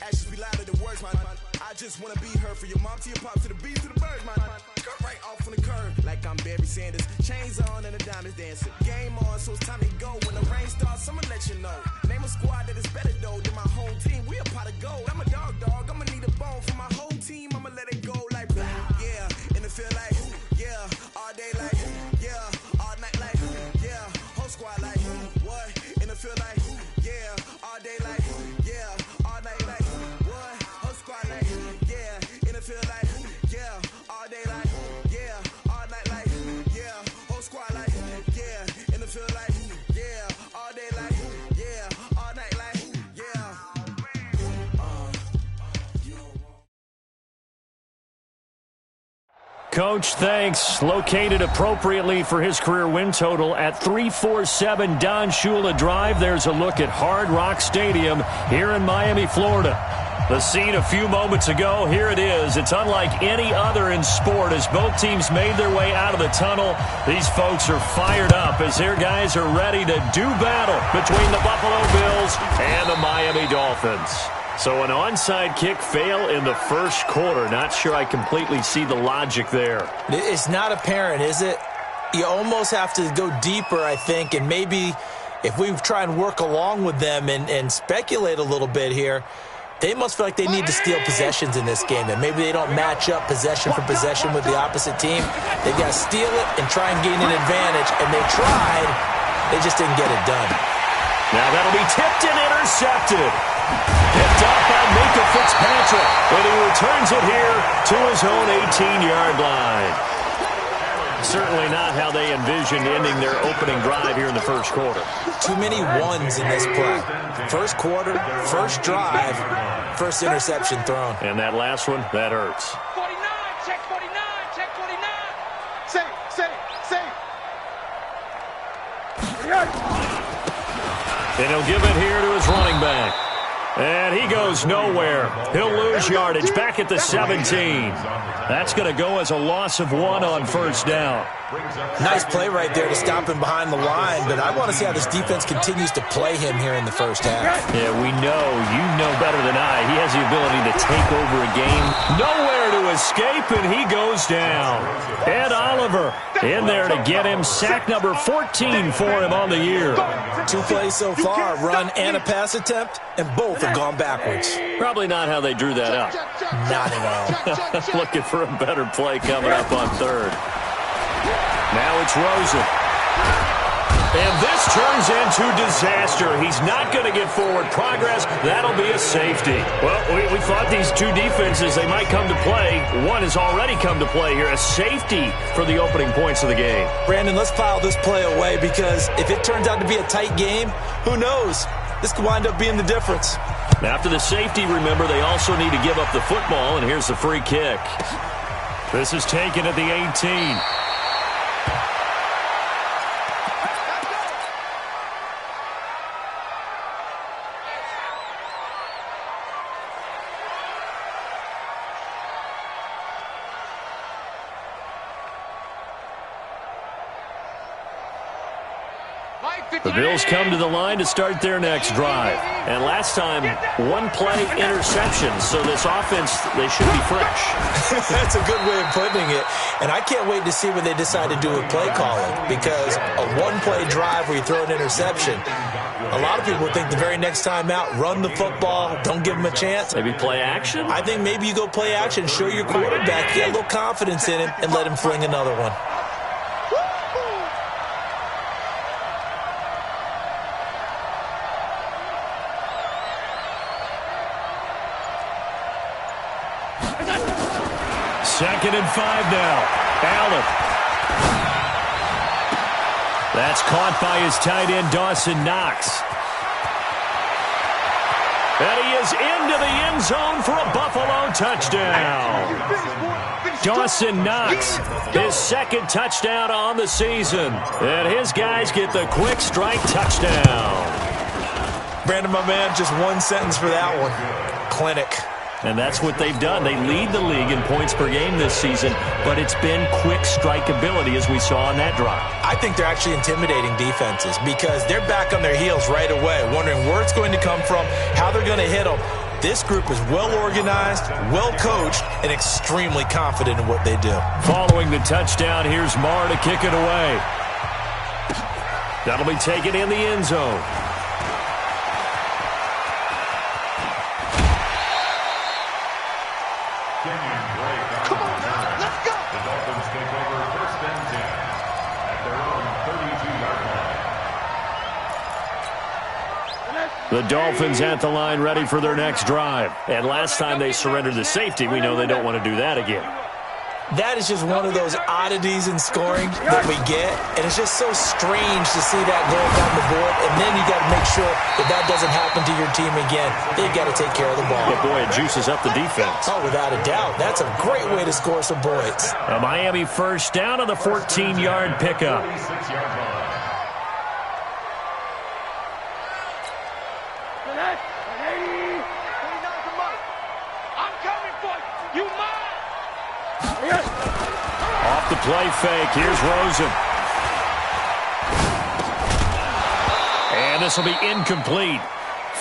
Actions be louder than words, man. I just wanna be heard from your mom to your pop to the beat to the birds, man. Cut right off on the curb, like I'm Barry Sanders. Chains on and the diamonds dancing. Game on, so it's time to go. When the rain starts, I'ma let you know. Name a squad that is better though than my whole team. We a pot of gold. I'm a dog. I'ma need a bone for my whole team. I'ma let it go like yeah. In the field like yeah. All day like yeah. All night like yeah. Whole squad like what? In the field like yeah. All day like yeah. All night like what? Whole squad like yeah. In the field like yeah. All day like yeah. All night like yeah. Whole squad like yeah. In the field like yeah. All day like yeah. All night like yeah. Coach, thanks. Located appropriately for his career win total at 347 Don Shula Drive. There's a look at Hard Rock Stadium here in Miami, Florida. The scene a few moments ago, here it is. It's unlike any other in sport as both teams made their way out of the tunnel. These folks are fired up as their guys are ready to do battle between the Buffalo Bills and the Miami Dolphins. So an onside kick fail in the first quarter. Not sure I completely see the logic there. It's not apparent, is it? You almost have to go deeper, I think, and maybe if we try and work along with them and speculate a little bit here, they must feel like they need to steal possessions in this game, and maybe they don't match up possession for possession with the opposite team. They've got to steal it and try and gain an advantage, and they tried. They just didn't get it done. Now that'll be tipped and intercepted. Picked up by Minka Fitzpatrick, but he returns it here to his own 18-yard line. Certainly not how they envisioned ending their opening drive here in the first quarter. Too many ones in this play. First quarter, first drive, first interception thrown. And that last one, that hurts. 49, check 49, check 49. And he'll give it here to his running back. And he goes nowhere. He'll lose yardage back at the 17. That's going to go as a loss of 1 on first down. Nice play right there to stop him behind the line, but I want to see how this defense continues to play him here in the first half. Yeah, we know. You know better than I. He has the ability to take over a game. Nowhere to escape, and he goes down. Ed Oliver in there to get him sack number 14 for him on the year. 2 plays so far, run and a pass attempt, and both have gone backwards. Probably not how they drew that up. Not at all. Looking for a better play coming up on third. Now it's Rosen. And this turns into disaster. He's not going to get forward progress. That'll be a safety. Well, we thought these two defenses, they might come to play. One has already come to play here. A safety for the opening points of the game. Brandon, let's file this play away because if it turns out to be a tight game, who knows? This could wind up being the difference. After the safety, remember, they also need to give up the football, and here's the free kick. This is taken at the 18. The Bills come to the line to start their next drive. And last time, 1-play interception. So this offense, they should be fresh. That's a good way of putting it. And I can't wait to see what they decide to do with play calling. Because a 1-play drive where you throw an interception, a lot of people think the very next time out, run the football, don't give them a chance. Maybe play action? I think maybe you go play action, show your quarterback, get a little confidence in him, and let him fling another one. Second and 5 now. Allen. That's caught by his tight end, Dawson Knox. And he is into the end zone for a Buffalo touchdown. Dawson Knox, his second touchdown on the season. And his guys get the quick strike touchdown. Brandon, my man, just one sentence for that one. Clinic. And that's what they've done. They lead the league in points per game this season, but it's been quick strike ability as we saw on that drive. I think they're actually intimidating defenses because they're back on their heels right away, wondering where it's going to come from, how they're going to hit them. This group is well-organized, well-coached, and extremely confident in what they do. Following the touchdown, here's Marr to kick it away. That'll be taken in the end zone. Come on now, let's go. The Dolphins take over 1st and 10 at their own 32-yard line. The Dolphins at the line ready for their next drive. And last time they surrendered the safety, we know they don't want to do that again. That is just one of those oddities in scoring that we get, and it's just so strange to see that going down the board, and then you got to make sure that that doesn't happen to your team again. They've got to take care of the ball. But boy, it juices up the defense. Oh, without a doubt. That's a great way to score some points. A Miami first down on the 14-yard pickup. 36-yard line. I'm coming for you. You mine. Off the play fake, here's Rosen. And this will be incomplete.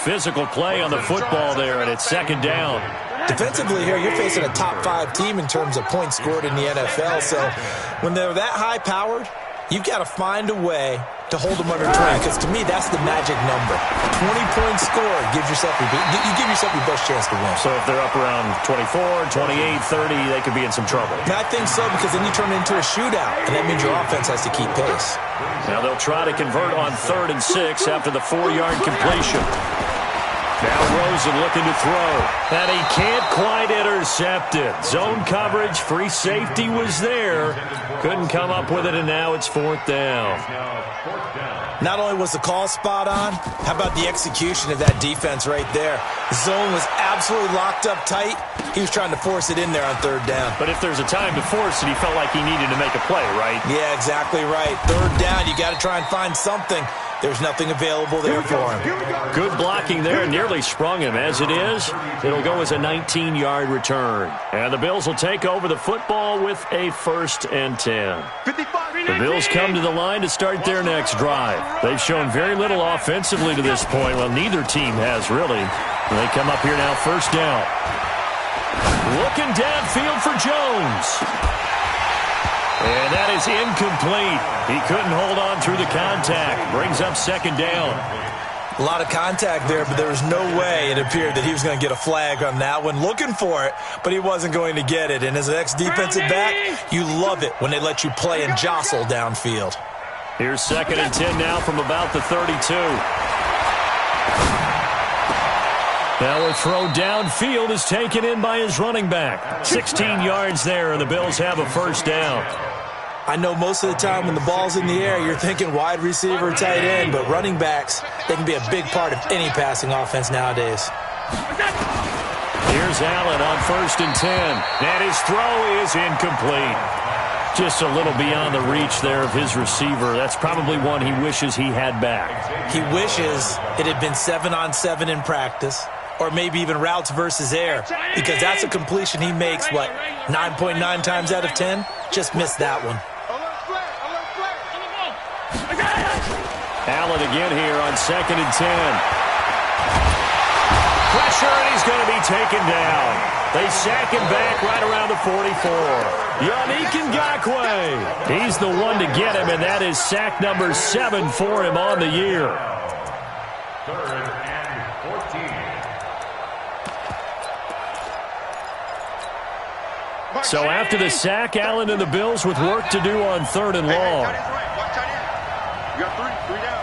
Physical play on the football there, and it's 2nd down. Defensively here, you're facing a top-5 team in terms of points scored in the NFL, so when they're that high-powered, you've got to find a way to hold them under 20, because to me, that's the magic number. 20 points scored gives yourself you give yourself your best chance to win. So if they're up around 24, 28, 30, they could be in some trouble. And I think so, because then you turn it into a shootout, and that means your offense has to keep pace. Now they'll try to convert on 3rd and 6 after the 4-yard completion. Now Rosen looking to throw. And he can't quite intercept it. Zone coverage, free safety was there. Couldn't come up with it, and now it's 4th down. Not only was the call spot on, how about the execution of that defense right there? The zone was absolutely locked up tight. He was trying to force it in there on 3rd down. But if there's a time to force it, he felt like he needed to make a play, right? Yeah, exactly right. 3rd down, you got to try and find something. There's nothing available there for him. Good blocking there, nearly sprung him. As it is, it'll go as a 19-yard return. And the Bills will take over the football with a 1st and 10. The Bills come to the line to start their next drive. They've shown very little offensively to this point. Well, neither team has, really. They come up here now, 1st down. Looking downfield for Jones. And that is incomplete. He couldn't hold on through the contact. Brings up 2nd down. A lot of contact there, but there was no way it appeared that he was going to get a flag on that one. Looking for it, but he wasn't going to get it. And as an ex-defensive back, you love it when they let you play and jostle downfield. Here's 2nd and 10 now from about the 32. Now a throw downfield is taken in by his running back. 16 yards there, and the Bills have a 1st down. I know most of the time when the ball's in the air, you're thinking wide receiver, tight end, but running backs, they can be a big part of any passing offense nowadays. Here's Allen on 1st and 10. And his throw is incomplete. Just a little beyond the reach there of his receiver. That's probably one he wishes he had back. He wishes it had been 7-on-7 in practice, or maybe even routes versus air, because that's a completion he makes, 9.9 times out of 10? Just missed that one. Allen again here on 2nd and 10. Pressure, and he's going to be taken down. They sack him back right around the 44. Yannick Ngakoue. He's the one to get him, and that is sack number 7 for him on the year. 3rd and 14. So after the sack, Allen and the Bills with work to do on 3rd and long. You got 3 down.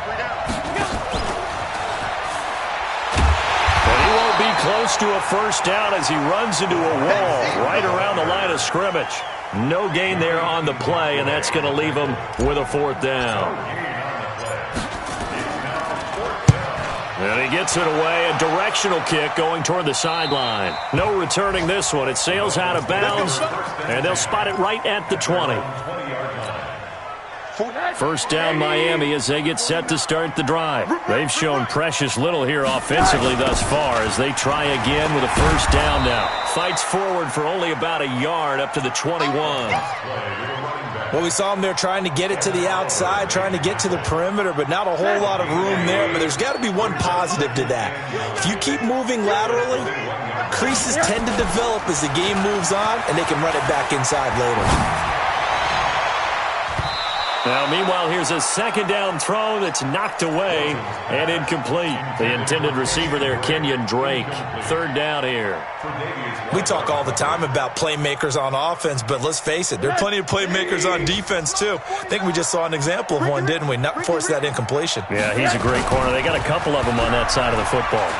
But he won't be close to a 1st down as he runs into a wall right around the line of scrimmage. No gain there on the play, and that's going to leave him with a 4th down. And he gets it away, a directional kick going toward the sideline. No returning this one. It sails out of bounds, and they'll spot it right at the 20. First down Miami as they get set to start the drive. They've shown precious little here offensively thus far as they try again with a first down now. Fights forward for only about a yard up to the 21. Well, we saw him there trying to get it to the outside, trying to get to the perimeter, but not a whole lot of room there. But there's got to be one positive to that. If you keep moving laterally, creases tend to develop as the game moves on, and they can run it back inside later. Now, meanwhile, here's a second down throw that's knocked away and incomplete. The intended receiver there, Kenyon Drake. Third down here. We talk all the time about playmakers on offense, but let's face it, there are plenty of playmakers on defense, too. I think we just saw an example of one, didn't we? Not force that incompletion. Yeah, he's a great corner. They got a couple of them on that side of the football.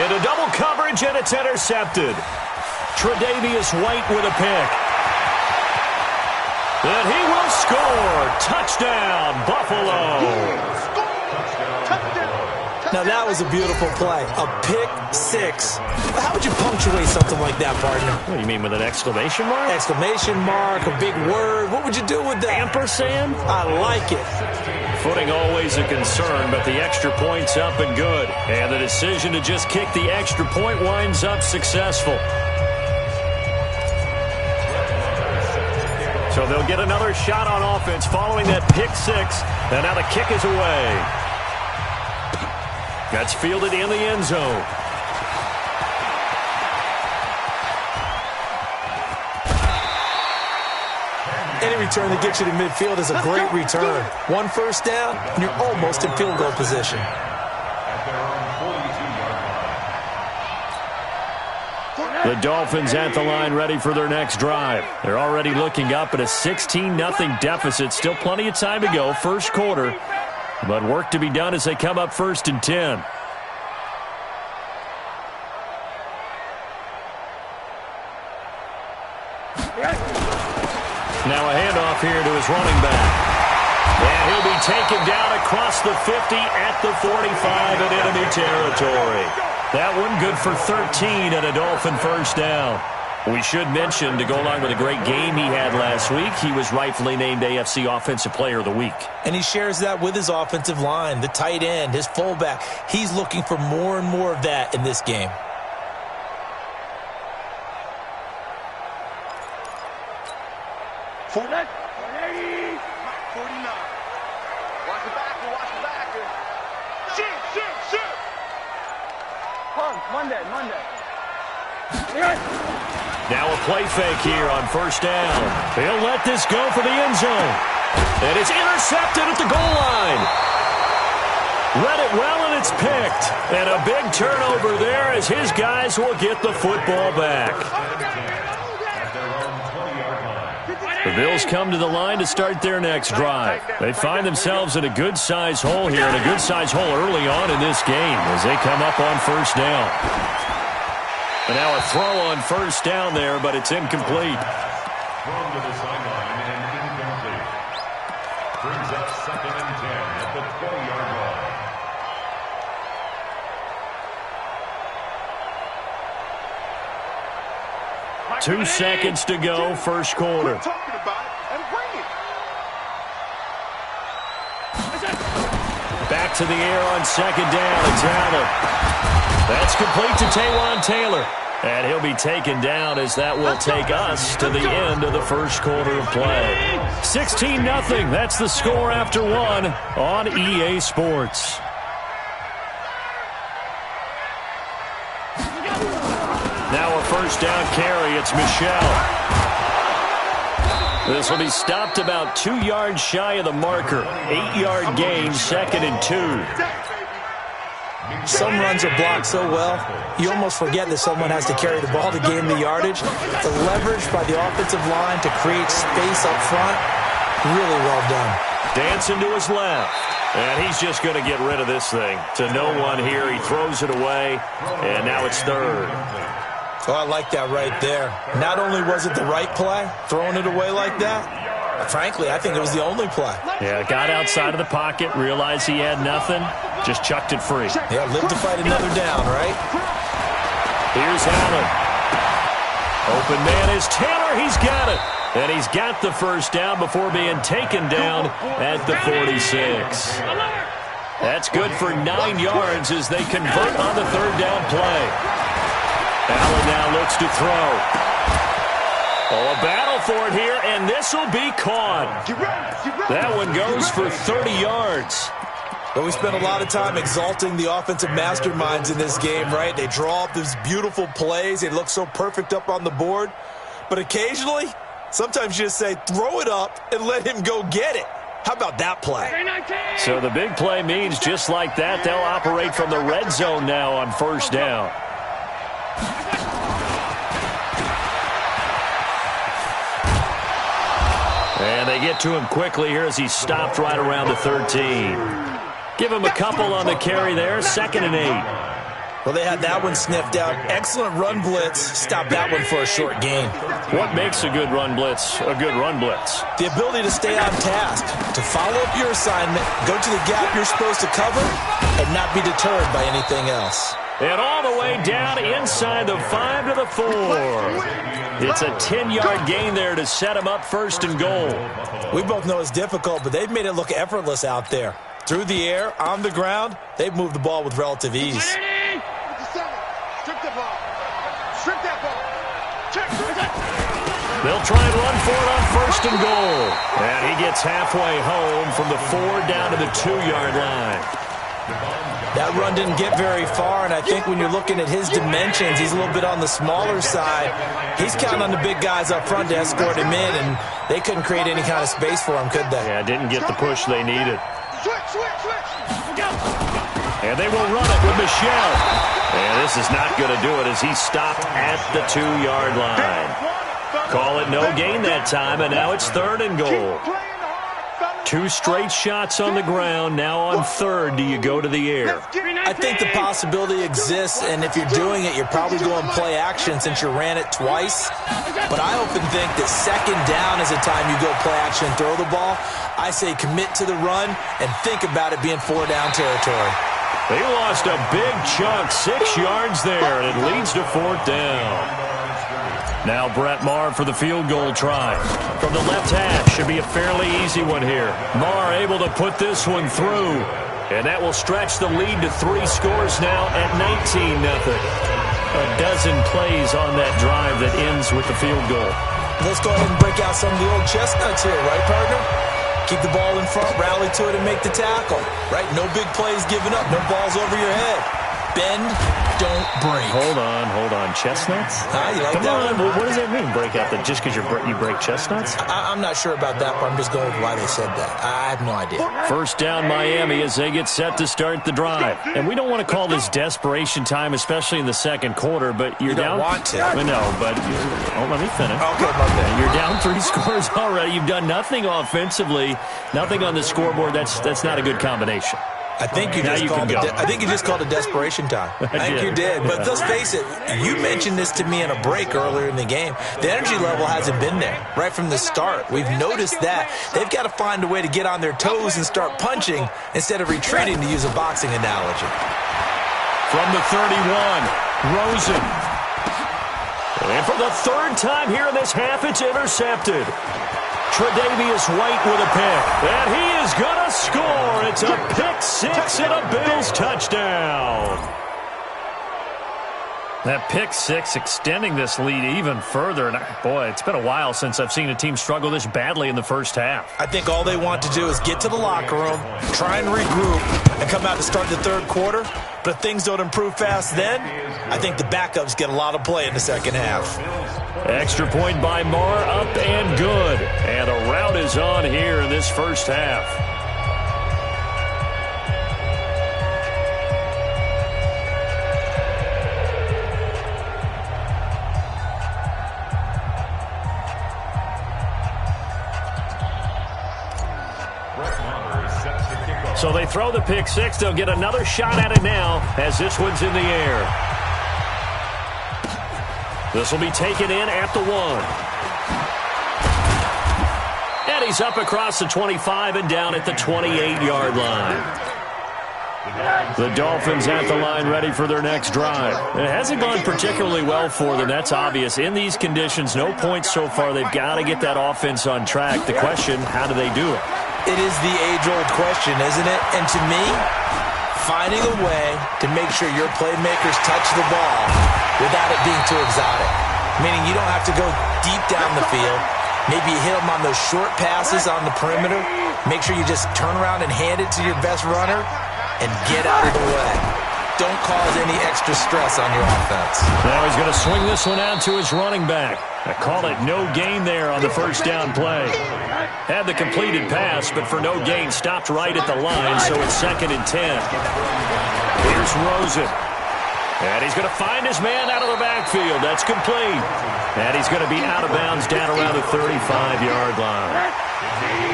Into double coverage, and it's intercepted. Tre'Davious White with a pick. And he will score. Touchdown, Buffalo. Now, that was a beautiful play. A pick six. How would you punctuate something like that, partner? What do you mean, with an exclamation mark? Exclamation mark, a big word. What would you do with that? Ampersand? I like it. Footing always a concern, but the extra point's up and good. And the decision to just kick the extra point winds up successful. So they'll get another shot on offense following that pick six. And now the kick is away. That's fielded in the end zone. Any return that gets you to midfield is a great return. One first down, and you're almost in field goal position. The Dolphins at the line ready for their next drive. They're already looking up at a 16-0 deficit. Still plenty of time to go, first quarter. But work to be done as they come up 1st and 10. Now a handoff here to his running back. And he'll be taken down across the 50 at the 45 in enemy territory. That one good for 13 and a Dolphin first down. We should mention, to go along with a great game he had last week, he was rightfully named AFC Offensive Player of the Week. And he shares that with his offensive line, the tight end, his fullback. He's looking for more and more of that in this game. Watch the backer. Shoot. Monday. Now a play fake here on first down. He'll let this go for the end zone. And it's intercepted at the goal line. Read it well, and it's picked. And a big turnover there as his guys will get the football back. The Bills come to the line to start their next drive. They find themselves in a good-sized hole here, and a good-sized hole early on in this game as they come up on first down. And now a throw on first down there, but it's incomplete. Thrown to the sideline and incomplete. Brings up 2nd and 10 at the 20-yard line. 2 seconds to go, first quarter. Back to the air on second down. It's Allen. That's complete to Taywan Taylor. And he'll be taken down as that will take us to the end of the first quarter of play. 16-0. That's the score after one on EA Sports. Now a first down carry. It's Michel. This will be stopped about 2 yards shy of the marker. 8-yard gain, 2nd and 2. Some runs are blocked so well, you almost forget that someone has to carry the ball to gain the yardage. The leverage by the offensive line to create space up front, really well done. Dancing to his left. And he's just going to get rid of this thing. To no one here. He throws it away, and now it's third. Oh, I like that right there. Not only was it the right play, throwing it away like that, frankly, I think it was the only play. Yeah, got outside of the pocket, realized he had nothing, just chucked it free. Yeah, live to fight another down, right? Here's Allen. Open man is Taylor. He's got it. And he's got the first down before being taken down at the 46. That's good for 9 yards as they convert on the third down play. Allen now looks to throw. Oh, a battle for it here, and this will be caught. That one goes for 30 yards. But we spent a lot of time exalting the offensive masterminds in this game, right? They draw up these beautiful plays. They look so perfect up on the board. But occasionally, sometimes you just say, throw it up and let him go get it. How about that play? So the big play means just like that, they'll operate from the red zone now on first down. And they get to him quickly here as he stopped right around the 13. Give him a couple on the carry there, 2nd and 8. Well, they had that one sniffed out. Excellent run blitz. Stop that one for a short gain. What makes a good run blitz a good run blitz? The ability to stay on task, to follow up your assignment, go to the gap you're supposed to cover, and not be deterred by anything else. And all the way down inside the 5 to the 4. It's a 10-yard gain there to set him up 1st and goal. We both know it's difficult, but they've made it look effortless out there. Through the air, on the ground, they've moved the ball with relative ease. They'll try and run for it on 1st and goal. And he gets halfway home from the 4 down to the 2-yard line. That run didn't get very far, and I think when you're looking at his dimensions, he's a little bit on the smaller side. He's counting on the big guys up front to escort him in, and they couldn't create any kind of space for him, could they? Yeah, didn't get the push they needed. And they will run it with Michelle. And this is not going to do it as he stopped at the 2-yard line. Call it no gain that time, and now it's 3rd and goal. 2 straight shots on the ground. Now on 3rd, do you go to the air? I think the possibility exists, and if you're doing it, you're probably going play action since you ran it twice. But I often think that 2nd down is a time you go play action and throw the ball. I say commit to the run and think about it being 4-down territory. They lost a big chunk, 6 yards there, and it leads to 4th down. Now Brett Maher for the field goal try. From the left hash, should be a fairly easy one here. Maher able to put this one through. And that will stretch the lead to 3 scores now at 19-0. A dozen plays on that drive that ends with the field goal. Let's go ahead and break out some of the old chestnuts here, right, partner? Keep the ball in front, rally to it, and make the tackle. Right? No big plays given up, no balls over your head. Bend, don't break. Hold on. Chestnuts? You like Come that on. one? What does that mean, break out? Just because you break chestnuts? I'm not sure about that, but I'm just going with why they said that. I have no idea. First down Miami as they get set to start the drive. And we don't want to call this desperation time, especially in the 2nd quarter, but you're down. You don't want to. No, but let me finish. Okay, my bad. You're down 3 scores already. You've done nothing offensively, nothing on the scoreboard. That's not a good combination. I think you just called it desperation time. I think you did. But let's face it, you mentioned this to me in a break earlier in the game. The energy level hasn't been there right from the start. We've noticed that. They've got to find a way to get on their toes and start punching instead of retreating, to use a boxing analogy. From the 31, Rosen. And for the 3rd time here in this half, it's intercepted. Tre'Davious White with a pick. And he is going to score. It's a pick 6 and a Bills touchdown. That pick 6 extending this lead even further. And boy, it's been a while since I've seen a team struggle this badly in the first half. I think all they want to do is get to the locker room, try and regroup, and come out to start the 3rd quarter. But if things don't improve fast then, I think the backups get a lot of play in the 2nd half. Extra point by Maher, up and good. And a rout is on here in this first half. So they throw the pick 6. They'll get another shot at it now as this one's in the air. This will be taken in at the 1. And he's up across the 25 and down at the 28-yard line. The Dolphins at the line ready for their next drive. It hasn't gone particularly well for them. That's obvious. In these conditions, no points so far. They've got to get that offense on track. The question, how do they do it? It is the age-old question, isn't it? And to me, finding a way to make sure your playmakers touch the ball without it being too exotic. Meaning you don't have to go deep down the field. Maybe you hit them on those short passes on the perimeter. Make sure you just turn around and hand it to your best runner and get out of the way. Don't cause any extra stress on your offense. Now he's going to swing this one out to his running back. I call it no gain there on the first down play. Had the completed pass, but for no gain, stopped right at the line, so it's 2nd and 10. Here's Rosen. And he's going to find his man out of the backfield. That's complete. And he's going to be out of bounds down around the 35-yard line.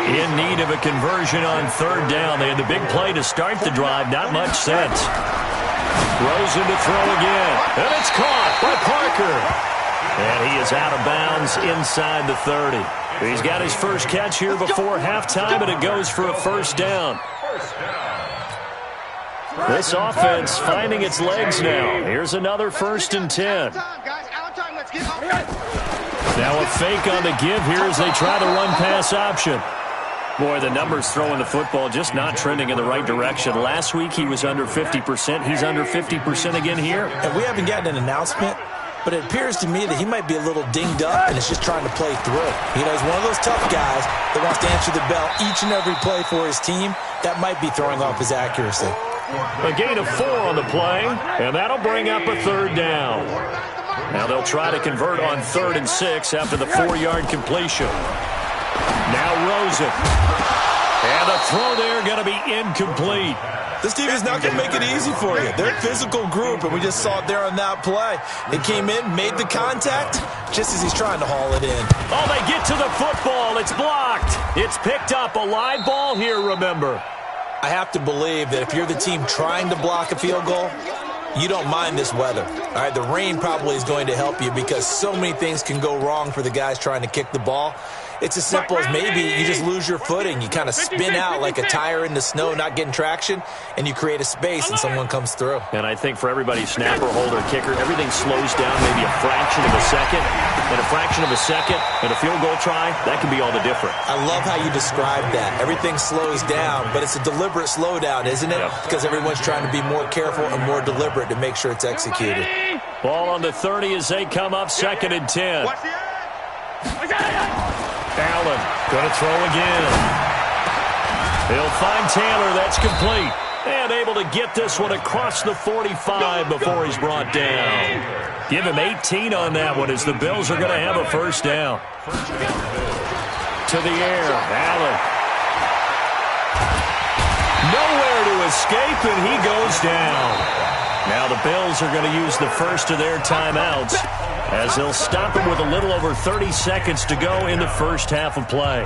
In need of a conversion on 3rd down. They had the big play to start the drive. Not much sense. Rosen to throw again. And it's caught by Parker. And he is out of bounds inside the 30. He's got his first catch here before halftime, and it goes for a first down. This offense finding its legs now. Here's another 1st and 10. Now a fake on the give here as they try the run-pass option. Boy, the numbers throwing the football just not trending in the right direction. Last week he was under 50%. He's under 50% again here. And we haven't gotten an announcement, but it appears to me that he might be a little dinged up and is just trying to play through. You know, he's one of those tough guys that wants to answer the bell each and every play for his team. That might be throwing off his accuracy. A gain of 4 on the play, and that'll bring up a 3rd down. Now they'll try to convert on 3rd and 6 after the 4-yard completion. Now Rosen. And the throw there going to be incomplete. This team is not going to make it easy for you. They're a physical group, and we just saw it there on that play. It came in, made the contact, just as he's trying to haul it in. Oh, they get to the football. It's blocked. It's picked up. A live ball here, remember. I have to believe that if you're the team trying to block a field goal, you don't mind this weather. All right, the rain probably is going to help you because so many things can go wrong for the guys trying to kick the ball. It's as simple as maybe you just lose your footing. You kind of spin out like a tire in the snow, not getting traction, and you create a space and someone comes through. And I think for everybody, snapper, holder, kicker, everything slows down maybe a fraction of a second. And a fraction of a second and a field goal try, that can be all the difference. I love how you described that. Everything slows down, but it's a deliberate slowdown, isn't it? Yep. Because everyone's trying to be more careful and more deliberate to make sure it's executed. Ball on the 30 as they come up 2nd and 10. Allen going to throw again. He'll find Taylor. That's complete. And able to get this one across the 45 before he's brought down. Give him 18 on that one as the Bills are going to have a first down. To the air. Allen. Nowhere to escape, and he goes down. Now the Bills are going to use the first of their timeouts as they'll stop him with a little over 30 seconds to go in the first half of play.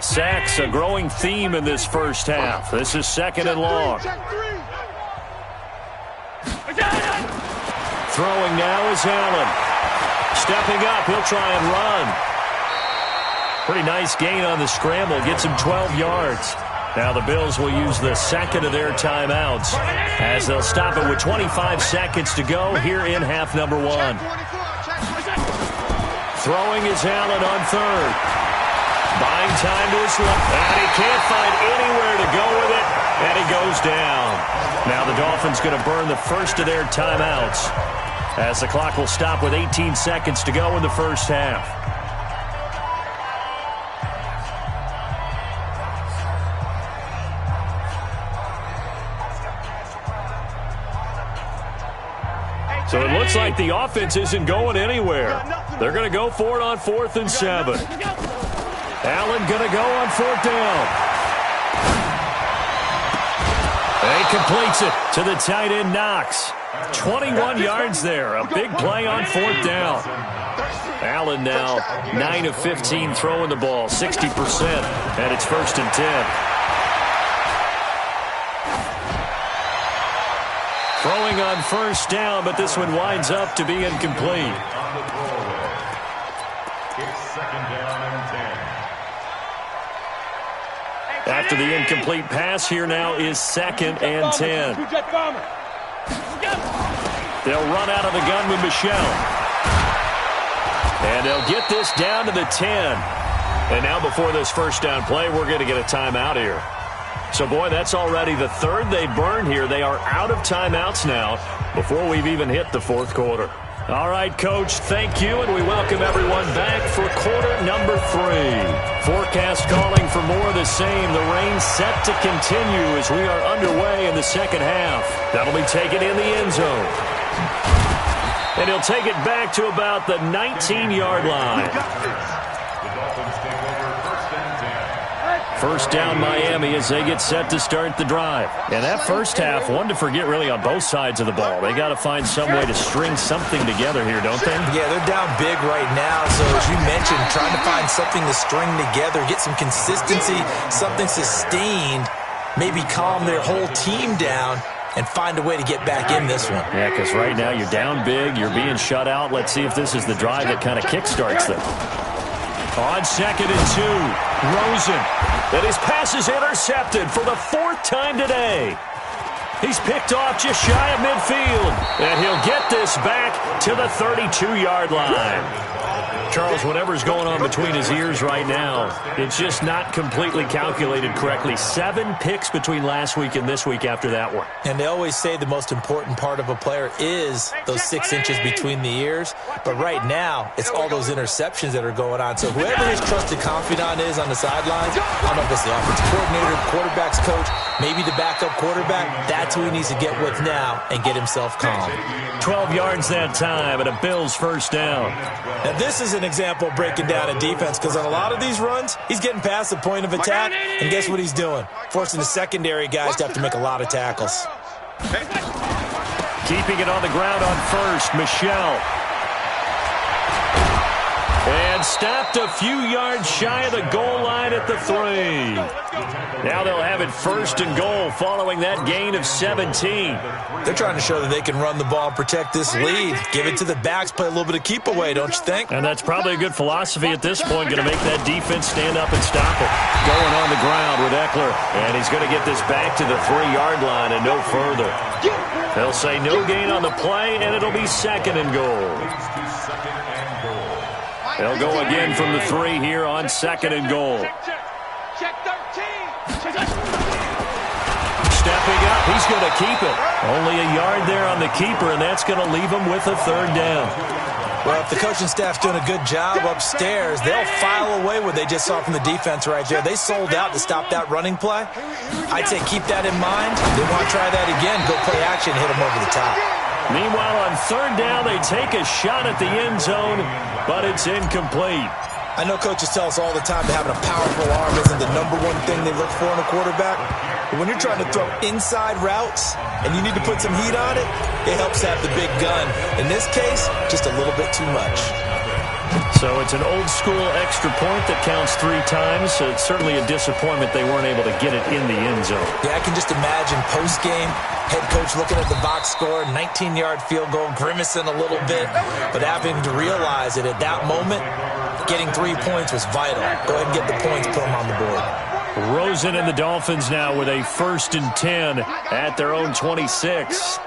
Sacks, a growing theme in this first half. This is 2nd and long. Throwing now is Allen. Stepping up, he'll try and run. Pretty nice gain on the scramble. Gets him 12 yards. Now the Bills will use the second of their timeouts as they'll stop it with 25 seconds to go here in half number 1. Throwing is Allen on 3rd. Buying time to his left. And he can't find anywhere to go with it. And he goes down. Now the Dolphins going to burn the first of their timeouts as the clock will stop with 18 seconds to go in the first half. So it looks like the offense isn't going anywhere. They're going to go for it on 4th and 7. Allen going to go on 4th down. And he completes it to the tight end, Knox. 21 yards there. A big play on 4th down. Allen now 9 of 15 throwing the ball, 60%. And it's 1st and 10. Throwing on 1st down, but this one winds up to be incomplete. It's second down and 10. After the incomplete pass, here now is second and 10. They'll run out of the gun with Michelle. And they'll get this down to the 10. And now before this first down play, we're going to get a timeout here. So, boy, that's already the third they've burned here. They are out of timeouts now before we've even hit the fourth quarter. All right, Coach, thank you, and we welcome everyone back for quarter number 3. Forecast calling for more of the same. The rain set to continue as we are underway in the second half. That'll be taken in the end zone. And he'll take it back to about the 19-yard line. The Dolphins take over first and 10. First down Miami as they get set to start the drive. And that first half, one to forget really on both sides of the ball. They got to find some way to string something together here, don't they? Yeah, they're down big right now. So as you mentioned, trying to find something to string together, get some consistency, something sustained, maybe calm their whole team down and find a way to get back in this one. Yeah, because right now you're down big, you're being shut out. Let's see if this is the drive that kind of kickstarts them. On second and 2, Rosen. And his pass is intercepted for the 4th time today. He's picked off just shy of midfield. And he'll get this back to the 32-yard line. Charles, whatever's going on between his ears right now, it's just not completely calculated correctly. 7 picks between last week and this week after that one. And they always say the most important part of a player is those 6 inches between the ears. But right now, it's all those interceptions that are going on. So whoever his trusted confidant is on the sidelines, I don't know if it's the offensive coordinator, quarterback's coach, maybe the backup quarterback, that's who he needs to get with now and get himself calm. 12 yards that time and a Bills first down. Now this is an example of breaking down a defense because on a lot of these runs, he's getting past the point of attack, and guess what he's doing? Forcing the secondary guys to have to make a lot of tackles. Keeping it on the ground on first, Michelle. And stopped a few yards shy of the goal line at the 3. Now they'll have it first and goal following that gain of 17. They're trying to show that they can run the ball and protect this lead. Give it to the backs, play a little bit of keep away, don't you think? And that's probably a good philosophy at this point, going to make that defense stand up and stop it. Going on the ground with Eckler, and he's going to get this back to the 3-yard line and no further. They'll say no gain on the play, and it'll be second and goal. They'll go again from the 3 here on second and goal. Check 13. Stepping up, he's going to keep it. Only a yard there on the keeper, and that's going to leave him with a 3rd down. Well, if the coaching staff's doing a good job upstairs, they'll file away what they just saw from the defense right there. They sold out to stop that running play. I'd say keep that in mind. They want to try that again. Go play action, hit them over the top. Meanwhile, on 3rd down, they take a shot at the end zone, but it's incomplete. I know coaches tell us all the time that having a powerful arm isn't the #1 thing they look for in a quarterback. But when you're trying to throw inside routes and you need to put some heat on it, it helps have the big gun. In this case, just a little bit too much. So it's an old-school extra point that counts 3 times. So it's certainly a disappointment they weren't able to get it in the end zone. Yeah, I can just imagine post-game, head coach looking at the box score, 19-yard field goal, grimacing a little bit, but having to realize that at that moment, getting 3 points was vital. Go ahead and get the points, put them on the board. Rosen and the Dolphins now with a 1st and 10 at their own 26.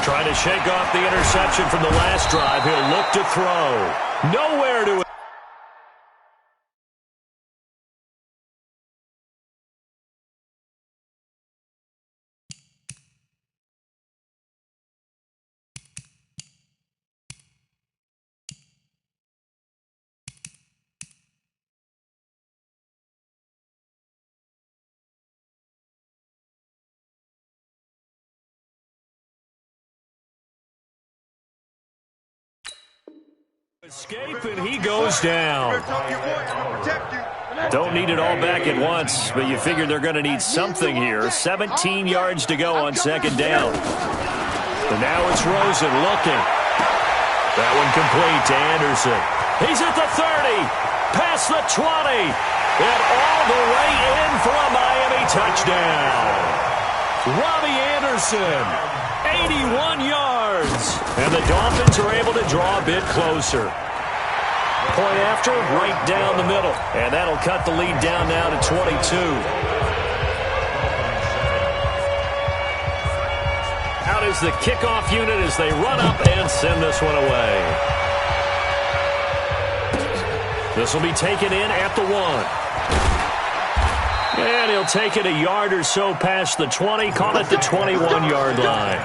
Trying to shake off the interception from the last drive. He'll look to throw. Nowhere to it. Escape, and he goes down. Don't need it all back at once, but you figure they're going to need something here. 17 yards to go on 2nd down. And now it's Rosen looking. That one complete to Anderson. He's at the 30, past the 20, and all the way in for a Miami touchdown. Robbie Anderson, 81 yards. And the Dolphins are able to draw a bit closer. Point after, right down the middle. And that'll cut the lead down now to 22. Out is the kickoff unit as they run up and send this one away. This will be taken in at the 1. And he'll take it a yard or so past the 20, call it the 21-yard line.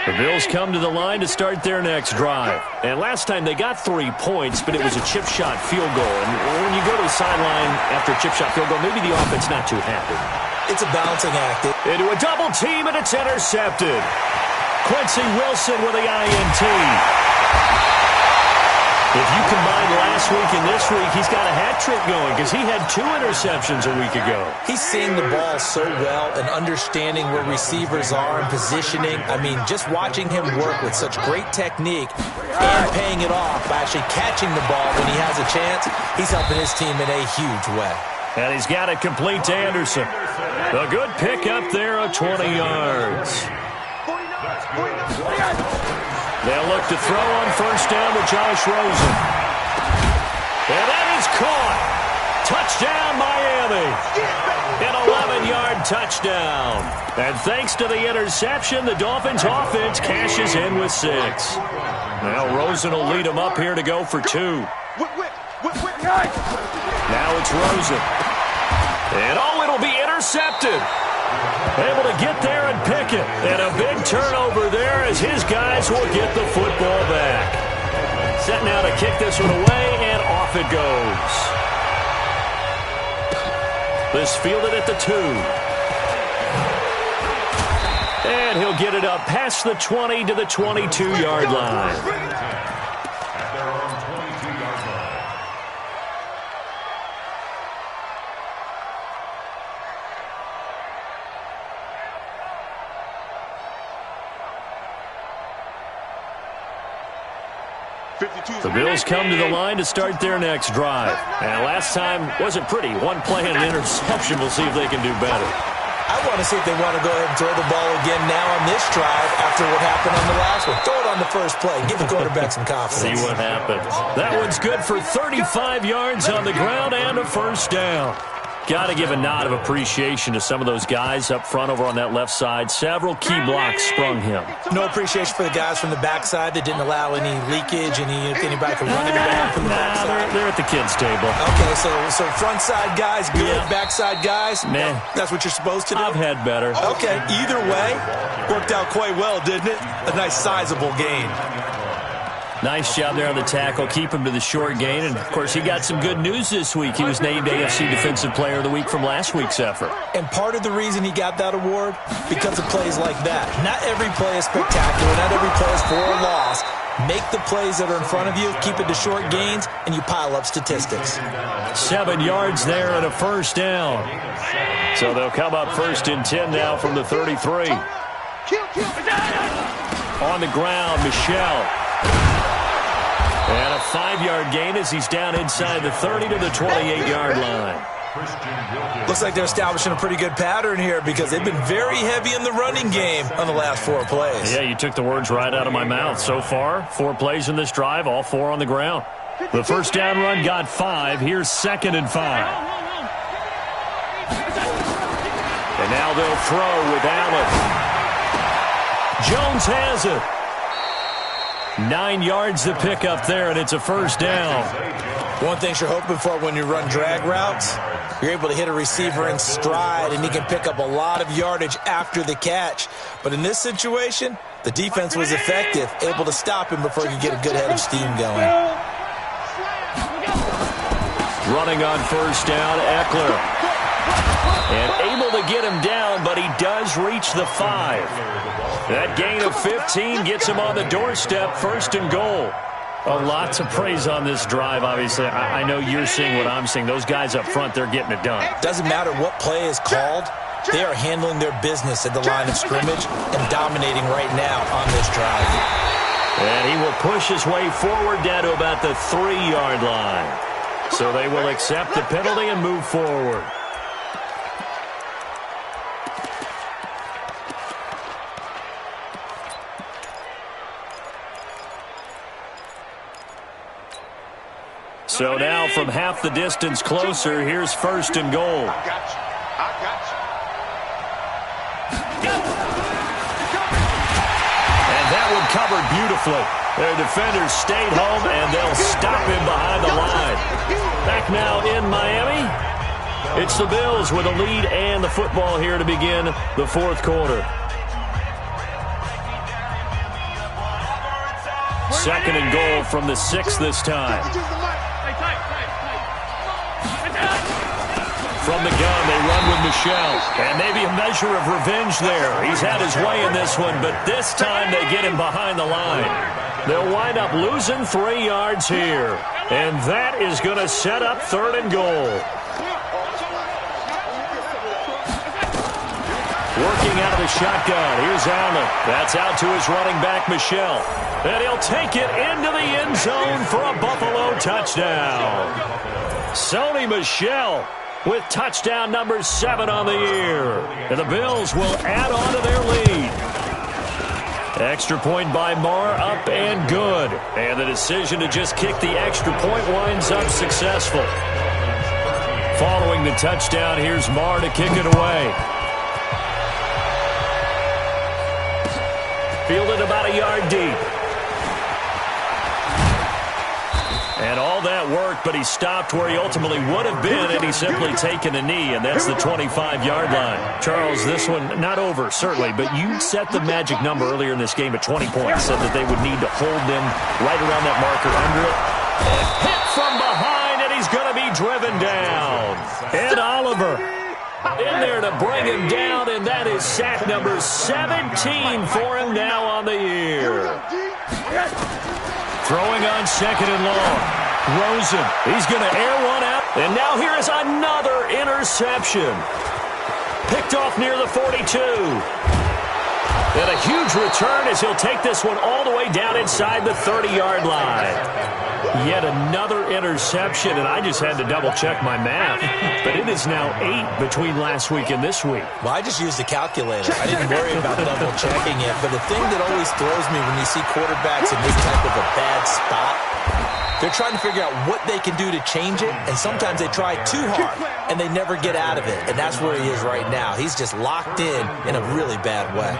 The Bills come to the line to start their next drive. And last time they got 3 points, but it was a chip shot field goal. And when you go to the sideline after a chip shot field goal, maybe the offense not too happy. It's a balancing act. Into a double team, and it's intercepted. Quincy Wilson with the INT. If you combine last week and this week, he's got a hat trick going because he had 2 interceptions a week ago. He's seeing the ball so well and understanding where receivers are and positioning. I mean, just watching him work with such great technique and paying it off by actually catching the ball when he has a chance, he's helping his team in a huge way. And he's got it complete to Anderson. A good pick up there of 20 yards. They'll look to throw on first down with Josh Rosen. And that is caught. Touchdown, Miami. An 11-yard touchdown. And thanks to the interception, the Dolphins' offense cashes in with 6. Now Rosen will lead them up here to go for 2. Now it's Rosen. And it'll be intercepted. Able to get there and pick it. And a big turnover there as his guys will get the football back. Set now to kick this one away, and off it goes. This fielded at the 2. And he'll get it up past the 20 to the 22-yard line. The Bills come to the line to start their next drive. And last time wasn't pretty. 1 play and an interception. We'll see if they can do better. I want to see if they want to go ahead and throw the ball again now on this drive after what happened on the last one. Throw it on the first play. Give the quarterback some confidence. See what happens. That one's good for 35 yards on the ground and a first down. Got to give a nod of appreciation to some of those guys up front over on that left side. Several key blocks sprung him. No appreciation for the guys from the backside that didn't allow any leakage, anybody could run anybody from the backside. They're at the kids' table. Okay, so front side guys good, backside guys, meh. That's what you're supposed to do? I've had better. Okay, either way, worked out quite well, didn't it? A nice sizable gain. Nice job there on the tackle. Keep him to the short gain. And, of course, he got some good news this week. He was named AFC Defensive Player of the Week from last week's effort. And part of the reason he got that award, because of plays like that. Not every play is spectacular. Not every play is for a loss. Make the plays that are in front of you, keep it to short gains, and you pile up statistics. 7 yards there and a first down. So they'll come up 1st and 10 now from the 33. On the ground, Michel. And a 5-yard gain as he's down inside the 30 to the 28-yard line. Looks like they're establishing a pretty good pattern here because they've been very heavy in the running game on the last 4 plays. Yeah, you took the words right out of my mouth. So far, 4 plays in this drive, all 4 on the ground. The first down run got 5. Here's 2nd and 5. And now they'll throw with Allen. Jones has it. 9 yards to pick up there, and it's a first down. One thing you're hoping for when you run drag routes, you're able to hit a receiver in stride, and he can pick up a lot of yardage after the catch. But in this situation, the defense was effective, able to stop him before he could get a good head of steam going. Running on first down, Eckler. And able to get him down, but he does reach the 5. That gain of 15 gets him on the doorstep, 1st and goal. Lots of praise on this drive, obviously. I know you're seeing what I'm seeing. Those guys up front, they're getting it done. Doesn't matter what play is called. They are handling their business at the line of scrimmage and dominating right now on this drive. And he will push his way forward down to about the 3-yard line. So they will accept the penalty and move forward. So now from half the distance closer, here's first and goal. I got you. And that one covered beautifully. Their defenders stayed home, and they'll stop him behind the line. Back now in Miami. It's the Bills with a lead and the football here to begin the fourth quarter. Second and goal from the 6 this time. From the gun, they run with Michel. And maybe a measure of revenge there. He's had his way in this one, but this time they get him behind the line. They'll wind up losing 3 yards here. And that is going to set up third and goal. Working out of the shotgun. Here's Allen. That's out to his running back, Michel. And he'll take it into the end zone for a Buffalo touchdown. Sony Michel with touchdown number 7 on the year. And the Bills will add on to their lead. Extra point by Marr, up and good. And the decision to just kick the extra point winds up successful. Following the touchdown, here's Marr to kick it away. Fielded about a yard deep. And all that worked, but he stopped where he ultimately would have been had he simply taken a knee, and that's the 25-yard line. Charles, this one not over, certainly, but you set the magic number earlier in this game at 20 points, said that they would need to hold them right around that marker under it. And hit from behind, and he's going to be driven down. Ed Oliver in there to bring him down, and that is sack number 17 for him now on the year. Throwing on second and long. Rosen, he's going to air one out. And now here is another interception. Picked off near the 42. And a huge return as he'll take this one all the way down inside the 30-yard line. Yet another interception, and I just had to double-check my math. But it is now 8 between last week and this week. Well, I just used a calculator. I didn't worry about double-checking it. But the thing that always throws me when you see quarterbacks in this type of a bad spot, they're trying to figure out what they can do to change it, and sometimes they try too hard, and they never get out of it. And that's where he is right now. He's just locked in a really bad way.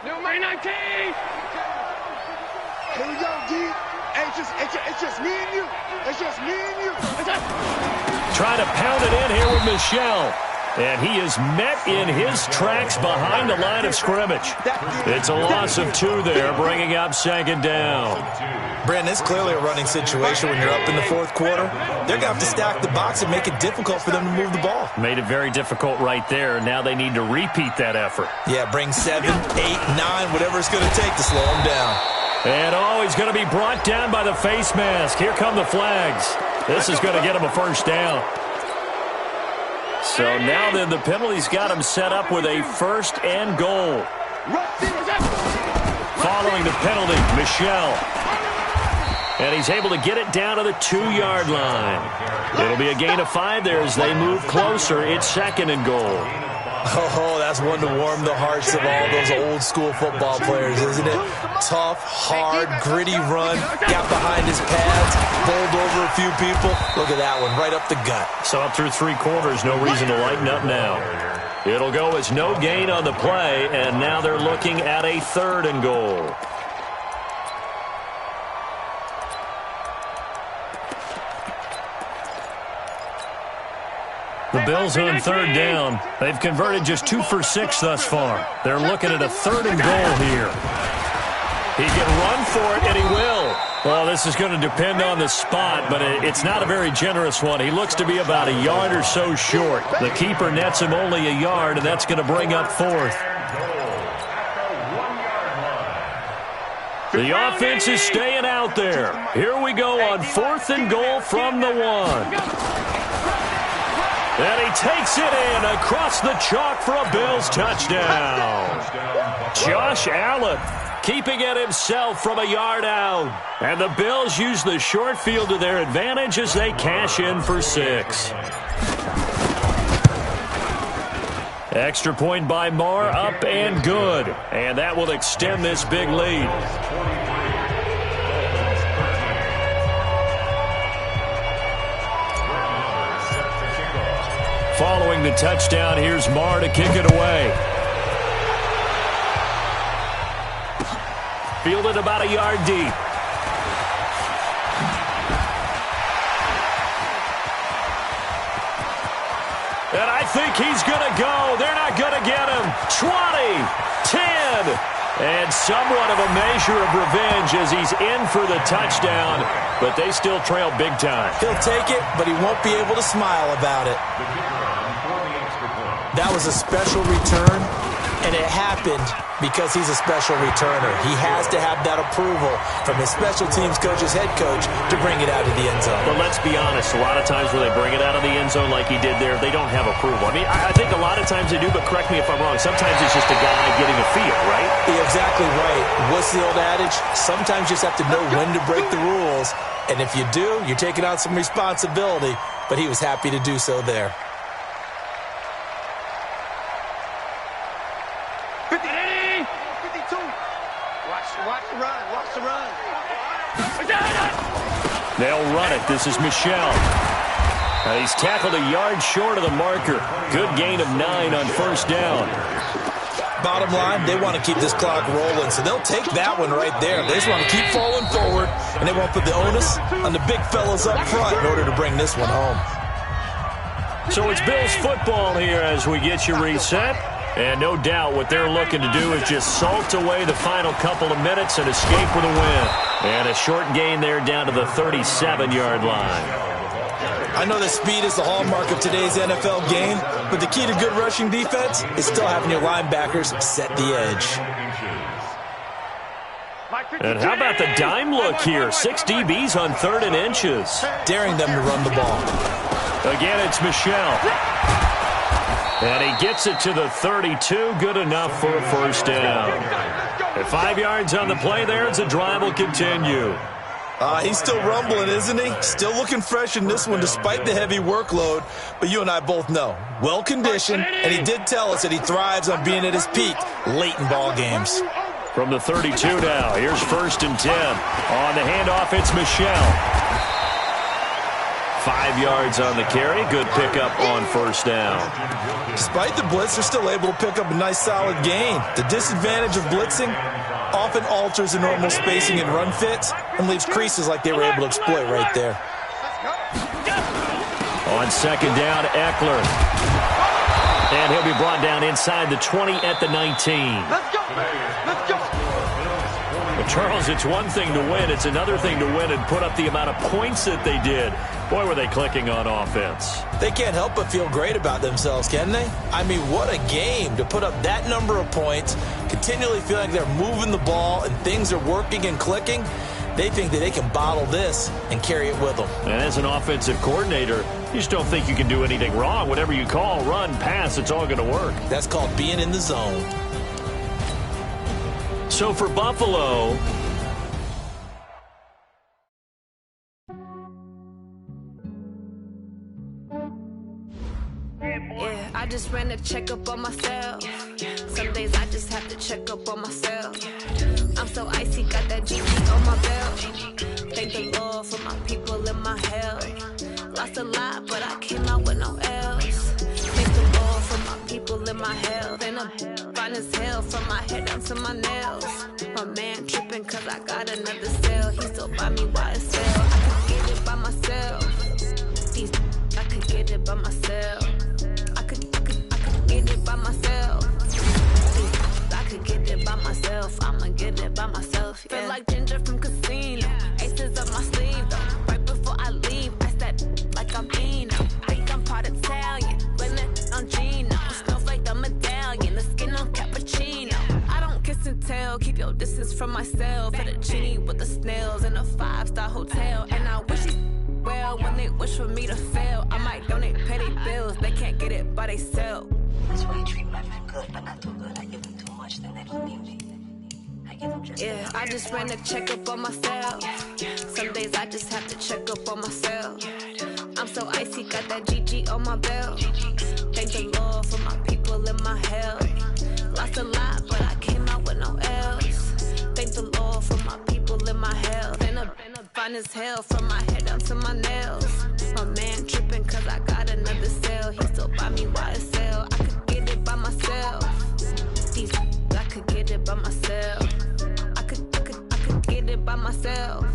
Number 19! Here we go, D. It's just me and you. It's just me and you. Trying to pound it in here with Michel. And he is met in his tracks behind the line of scrimmage. It's a loss of 2 there, bringing up second down. Brandon, it's clearly a running situation when you're up in the fourth quarter. They're going to have to stack the box and make it difficult for them to move the ball. Made it very difficult right there. Now they need to repeat that effort. Yeah, bring 7, 8, 9, whatever it's going to take to slow them down. And he's going to be brought down by the face mask. Here come the flags. This is going to get him a first down. So now then the penalty's got him set up with a first and goal. Following the penalty, Michel. And he's able to get it down to the 2-yard line. It'll be a gain of 5 there as they move closer. It's second and goal. Oh, that's one to warm the hearts of all those old-school football players, isn't it? Tough, hard, gritty run. Got behind his pads, bowled over a few people. Look at that one, right up the gut. So up through 3 quarters, no reason to lighten up now. It'll go as no gain on the play, and now they're looking at a third and goal. The Bills on third down. They've converted just 2 for 6 thus far. They're looking at a third and goal here. He can run for it, and he will. Well, this is going to depend on the spot, but it's not a very generous one. He looks to be about a yard or so short. The keeper nets him only a yard, and that's going to bring up fourth. The offense is staying out there. Here we go on fourth and goal from the 1. And he takes it in across the chalk for a Bills touchdown. Josh Allen keeping it himself from a yard out. And the Bills use the short field to their advantage as they cash in for 6. Extra point by Moore, up and good. And that will extend this big lead. Following the touchdown, here's Moore to kick it away. Fielded about a yard deep. And I think he's going to go. They're not going to get him. 20, 10, and somewhat of a measure of revenge as he's in for the touchdown, but they still trail big time. He'll take it, but he won't be able to smile about it. That was a special return, and it happened because he's a special returner. He has to have that approval from his special teams coach's head coach to bring it out of the end zone. But let's be honest, a lot of times when they bring it out of the end zone like he did there, they don't have approval. I mean, I think a lot of times they do, but correct me if I'm wrong. Sometimes it's just a guy getting a feel, right? You're exactly right. What's the old adage? Sometimes you just have to know when to break the rules, and if you do, you're taking on some responsibility, but he was happy to do so there. 52. Watch the run. Watch the run. They'll run it. This is Michel. He's tackled a yard short of the marker. Good gain of 9 on first down. Bottom line, they want to keep this clock rolling, so they'll take that one right there. They just want to keep falling forward, and they won't put the onus on the big fellas up front in order to bring this one home. So it's Bills football here as we get you reset. And no doubt what they're looking to do is just salt away the final couple of minutes and escape with a win. And a short gain there down to the 37-yard line. I know that speed is the hallmark of today's NFL game, but the key to good rushing defense is still having your linebackers set the edge. And how about the dime look here? 6 DBs on 3rd and inches. Daring them to run the ball. Again, it's Michel. And he gets it to the 32. Good enough for a first down. At 5 yards on the play there as the drive will continue. He's still rumbling, isn't he? Still looking fresh in this one despite the heavy workload. But you and I both know, well-conditioned, and he did tell us that he thrives on being at his peak late in ball games. From the 32 now, here's 1st and 10. On the handoff, it's Michel. 5 yards on the carry. Good pickup on first down. Despite the blitz, they're still able to pick up a nice solid gain. The disadvantage of blitzing often alters the normal spacing and run fits and leaves creases like they were able to exploit right there. On 2nd down, Eckler. And he'll be brought down inside the 20 at the 19. Let's go. Let's go. But Charles, it's one thing to win. It's another thing to win and put up the amount of points that they did. Boy, were they clicking on offense. They can't help but feel great about themselves, can they? I mean, what a game to put up that number of points, continually feeling like they're moving the ball and things are working and clicking. They think that they can bottle this and carry it with them. And as an offensive coordinator, you just don't think you can do anything wrong. Whatever you call, run, pass, it's all going to work. That's called being in the zone. So for Buffalo, yeah, I just ran a checkup on myself. Some days I just have to check up on myself. I'm so icy, got that GP on my belt. Thank the Lord for my people in my health. Lost a lot, but I came out with no else. Thank the Lord for my people in my health. And I'm fine as hell from my head down to my nails. My man tripping cause I got another cell. He still buy me YSL. I could get it by myself. These I could get it by myself. I could get it by myself. I could get it by myself. I'ma get it by myself. Yeah. Feel like Ginger from Casino. Aces up my sleeve though. Right before I leave, I said like I'm Eno. Think I'm part Italian. Blame it on Gino. Snowflake the medallion. The skin on cappuccino. I don't kiss and tell. Keep your distance from myself. Fettuccine with the snails in a 5-star hotel. And I wish you well when they wish for me to fail. I might donate petty bills. They can't get it by themselves. That's why you treat my men good, but not too good. I give them too much, then they don't need me. I give them just Yeah, I just ran a checkup on myself. Some days I just have to check up on myself. I'm so icy, got that GG on my belt. Thank the Lord for my people and my health. Lost a lot, but I came out with no else. Thank the Lord for my people and my health. Been a fine as hell from my head down to my nails. My man tripping cause I got another cell. He still buy me YSL. I could get it by myself. These I could get it by myself. I could get it by myself.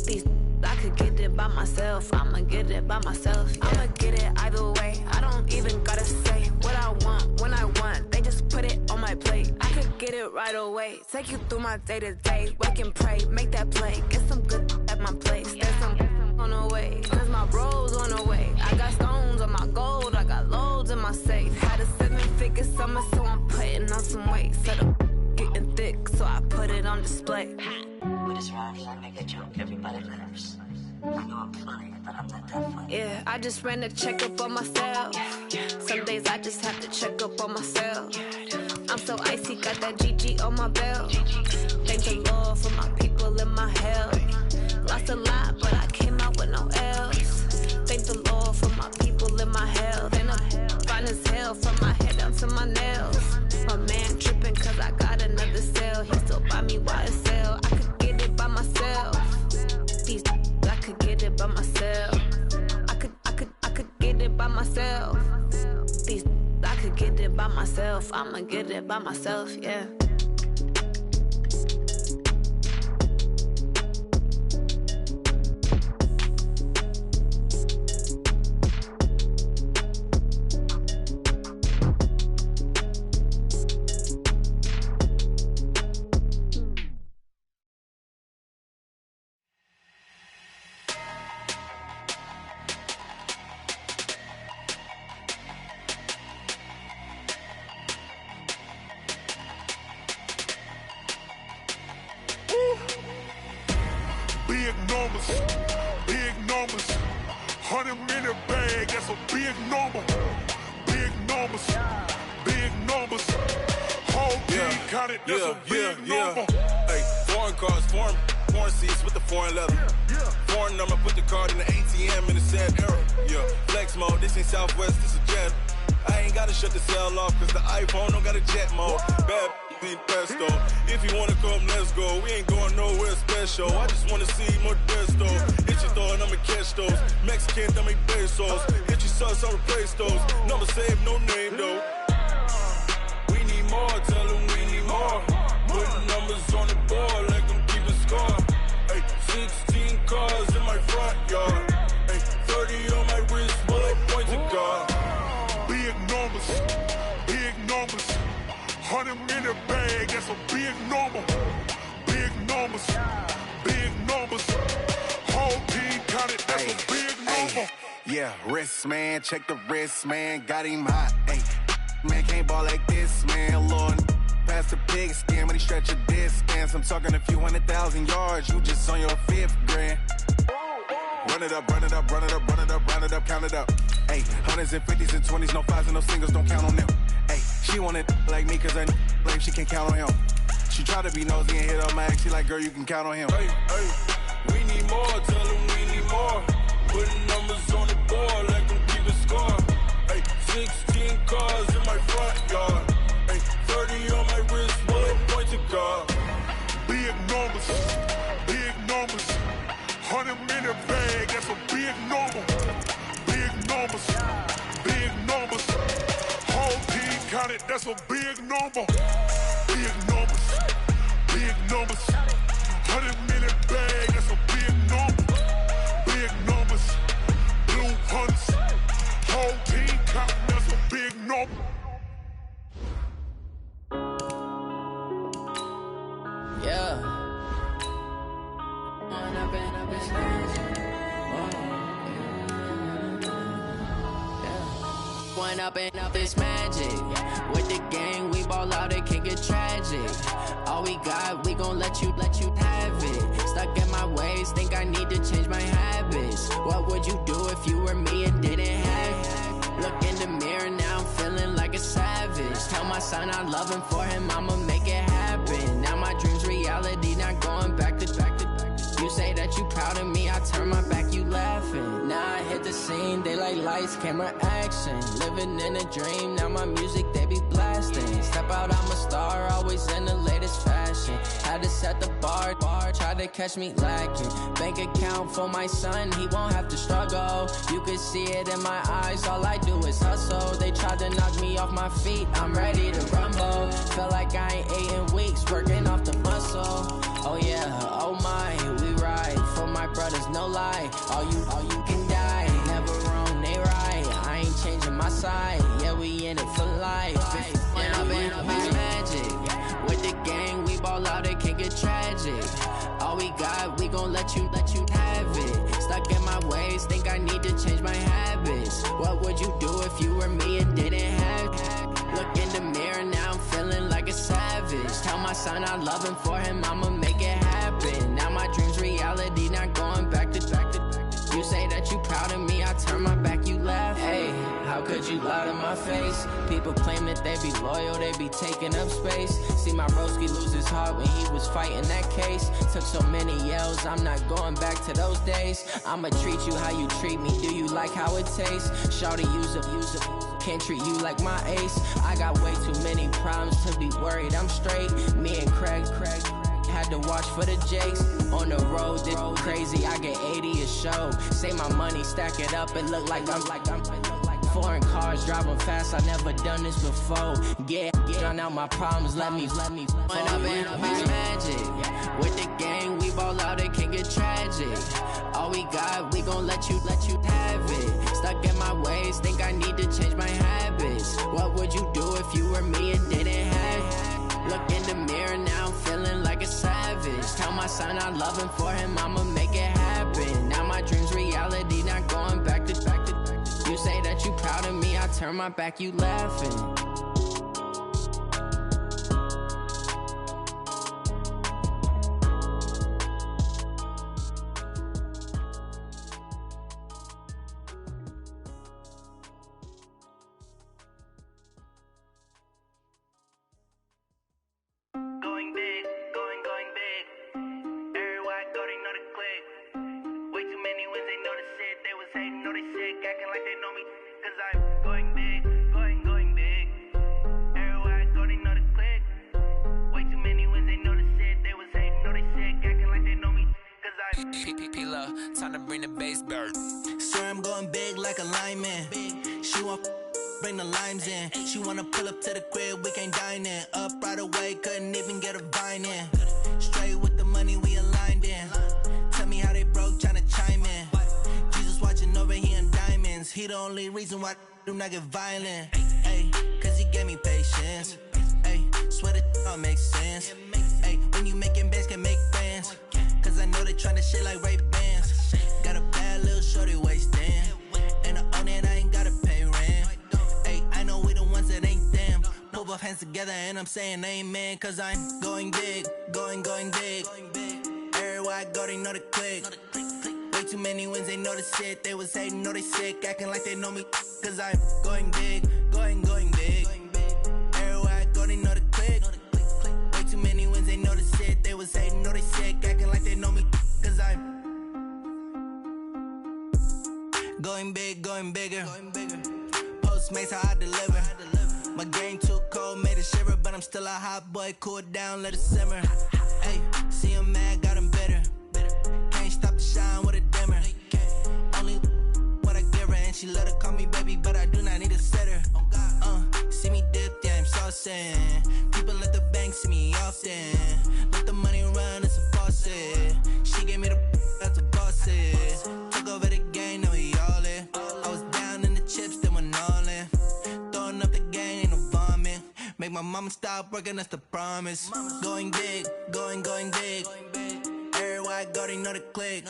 These I could get it by myself. I'ma get it by myself. I'ma get it either way. I don't even gotta say what I want when I want. They just put it on my plate. I could get it right away. Take you through my day to day. Wake and pray, make that play. Get some good at my place. There's some on the way. Cause my bro's on the way. I got stones on my gold. I got loads in my safe. Had a 7-figure summer, so I'm putting on some weight. Set up getting thick, so I put it on display. We just ride here and make a joke everybody laughs. I know I'm funny, but I'm not that funny. Yeah, I just ran a checkup on myself. Some days I just have to check up on myself. I'm so icy, got that GG on my belt. Thank the Lord for my people and my health. Lost a lot, but I came out with no else. Thank the Lord for my people and my health. And I'm fine as hell from my head down to my nails. My man tripping cause I got another cell. He still buy me YSL. I could get it by myself. These I could get it by myself. I could get it by myself. These I could get it by myself. I'ma get it by myself, yeah. Big numbers, 100-minute bag, that's a big number. Big numbers, whole team counted, that's a big number. Hey, foreign cars, foreign seats with the foreign leather. Foreign number, put the card in the ATM in the sad era. Yeah, flex mode, this ain't Southwest, this is Jet. I ain't gotta shut the cell off, cause the iPhone don't got a jet mode. Bad need pesto. If you wanna come, let's go. We ain't going nowhere special. I just wanna see more desto. Hit your throw and I'ma catch those. Mexican, I make pesos. Hit your sauce, I'll replace those. Number save, no name though. We need more, tell them we need more. Putting numbers on the board like I'm keeping score. Hey, 16 cars in my front yard. Hey, 30 on my wrist, bullet points of God. Big numbers, 100-minute bag, that's a big number. Big numbers, whole team counted, that's a big number. Yeah, wrist man, check the wrist man, got him hot. Ay, man can't ball like this, man. Lord, past the pig skin when he stretch a distance. I'm talking a few 100,000 yards, you just on your 5th grand. Run it up, count it up. Ay, hundreds and 50s and 20s, no 5s and no singles, don't count on them. Ay, she want it like me cause I blame she can't count on him. She try to be nosy and hit up my ex, she like, girl, you can count on him. Hey, we need more, tell them we need more. Putting numbers on the board like I'm keeping score. Hey, 16 cars in my front yard. Hey, 30 on my wrist, bullet points of God. Big numbers, 100-minute bag, that's a big number. Big numbers, whole team counted, that's a big number. Big numbers, 100-minute bag, that's a big number. Big numbers, blue hunts, whole team counting, that's a big number. Yeah. One up and up is magic. With the gang, we ball out, it can get tragic. All we got, we gon' let you have it. Stuck in my ways, think I need to change my habits. What would you do if you were me and didn't have it? Look in the mirror, now I'm feeling like a savage. Tell my son I love him, for him I'ma make it happen. Now my dreams reality. reality, not going back to. You say that you proud of me, I turn my back, you laughing. Now I hit the scene, they like lights, camera, action. Living in a dream, now my music, they be blasting. Step out, I'm a star, always in the latest fashion. Had to set the bar, try to catch me lacking. Bank account for my son, he won't have to struggle. You can see it in my eyes, all I do is hustle. They tried to knock me off my feet, I'm ready to rumble. Felt like I ain't ate in weeks, working off the muscle. Oh yeah, oh my, we ride for my brothers, no lie. All you can die, never wrong, they right. I ain't changing my side, yeah, we in it for life. Yeah, I've been magic. With the gang, we ball out, it can get tragic. All we got, we gon' let you have it. Stuck in my ways, think I need to change my habits. What would you do if you were me and didn't have it? Look in the mirror, now I'm feeling like a savage. Tell my son I love him, for him I'ma make it happen. Now my dream's reality, not going back to. You say that you proud of me, I turn my back, you laugh. Hey, how could you lie to my face? People claim that they be loyal, they be taking up space. See my broski lose his heart when he was fighting that case. Took so many yells, I'm not going back to those days. I'ma treat you how you treat me, do you like how it tastes? Shawty, use up, can't treat you like my ace. I got way too many problems to be worried, I'm straight. Me and Craig had to watch for the Jakes. On the road, this crazy, I get 80 a show. Say my money, stack it up, it look like I'm foreign cars, driving fast, I never done this before. Yeah, drown out my problems, let me When I've been magic. With the gang, we ball out, it can get tragic. All we got, we gon' let you have it. Stuck in my ways, think I need to change my habits. What would you do if you were me and didn't have it? Look in the mirror, now I'm feeling like a savage. Tell my son I love him, for him I'ma make it happen. Now my dream's reality, not going back to. You say that you proud of me, I turn my back, you laughing. Time to bring the bass back. Swear I'm going big like a lineman. She want bring the limes in. She wanna pull up to the crib, we can't dine in. Up right away, couldn't even get a vine in. Straight with the money, we aligned in. Tell me how they broke, tryna chime in. Jesus watching over here in diamonds. He the only reason why I do not get violent. Ay, cause he gave me patience. Ay, swear that all makes sense. Ay, when you making bands, can make friends. Cause I know they tryna shit like Ray-Bans. Got a bad little shorty wasting. And I own it, I ain't gotta pay rent. Ay, I know we the ones that ain't them. Put both hands together and I'm saying amen. Cause I'm going big, going big. Everywhere I go, they know the click. Way too many wins, they know the shit. They was hating, know they sick, acting like they know me. Cause I'm going big, going big. Everywhere I go, they know the click. Way too many wins, they know the shit. They was hating, know they sick, acting like they know me. Cause I'm going big, going bigger. Postmates how I deliver. My game too cold, made it shiver. But I'm still a hot boy, cool it down, let it simmer. Hey, see him mad, got him bitter. Can't stop the shine with a dimmer. Only what I give her, and she let her call me baby, but I do not need a sitter. See me dip, yeah, I'm saucing. People at the bank see me often. Let the money run, it's a faucet. She gave me the that's a boss it. Took over the game, now we all in. I was down in the chips, then went all in. Throwing up the game, ain't no vomit. Make my mama stop working, that's the promise. Going big, going big. Everywhere I go, they know the click.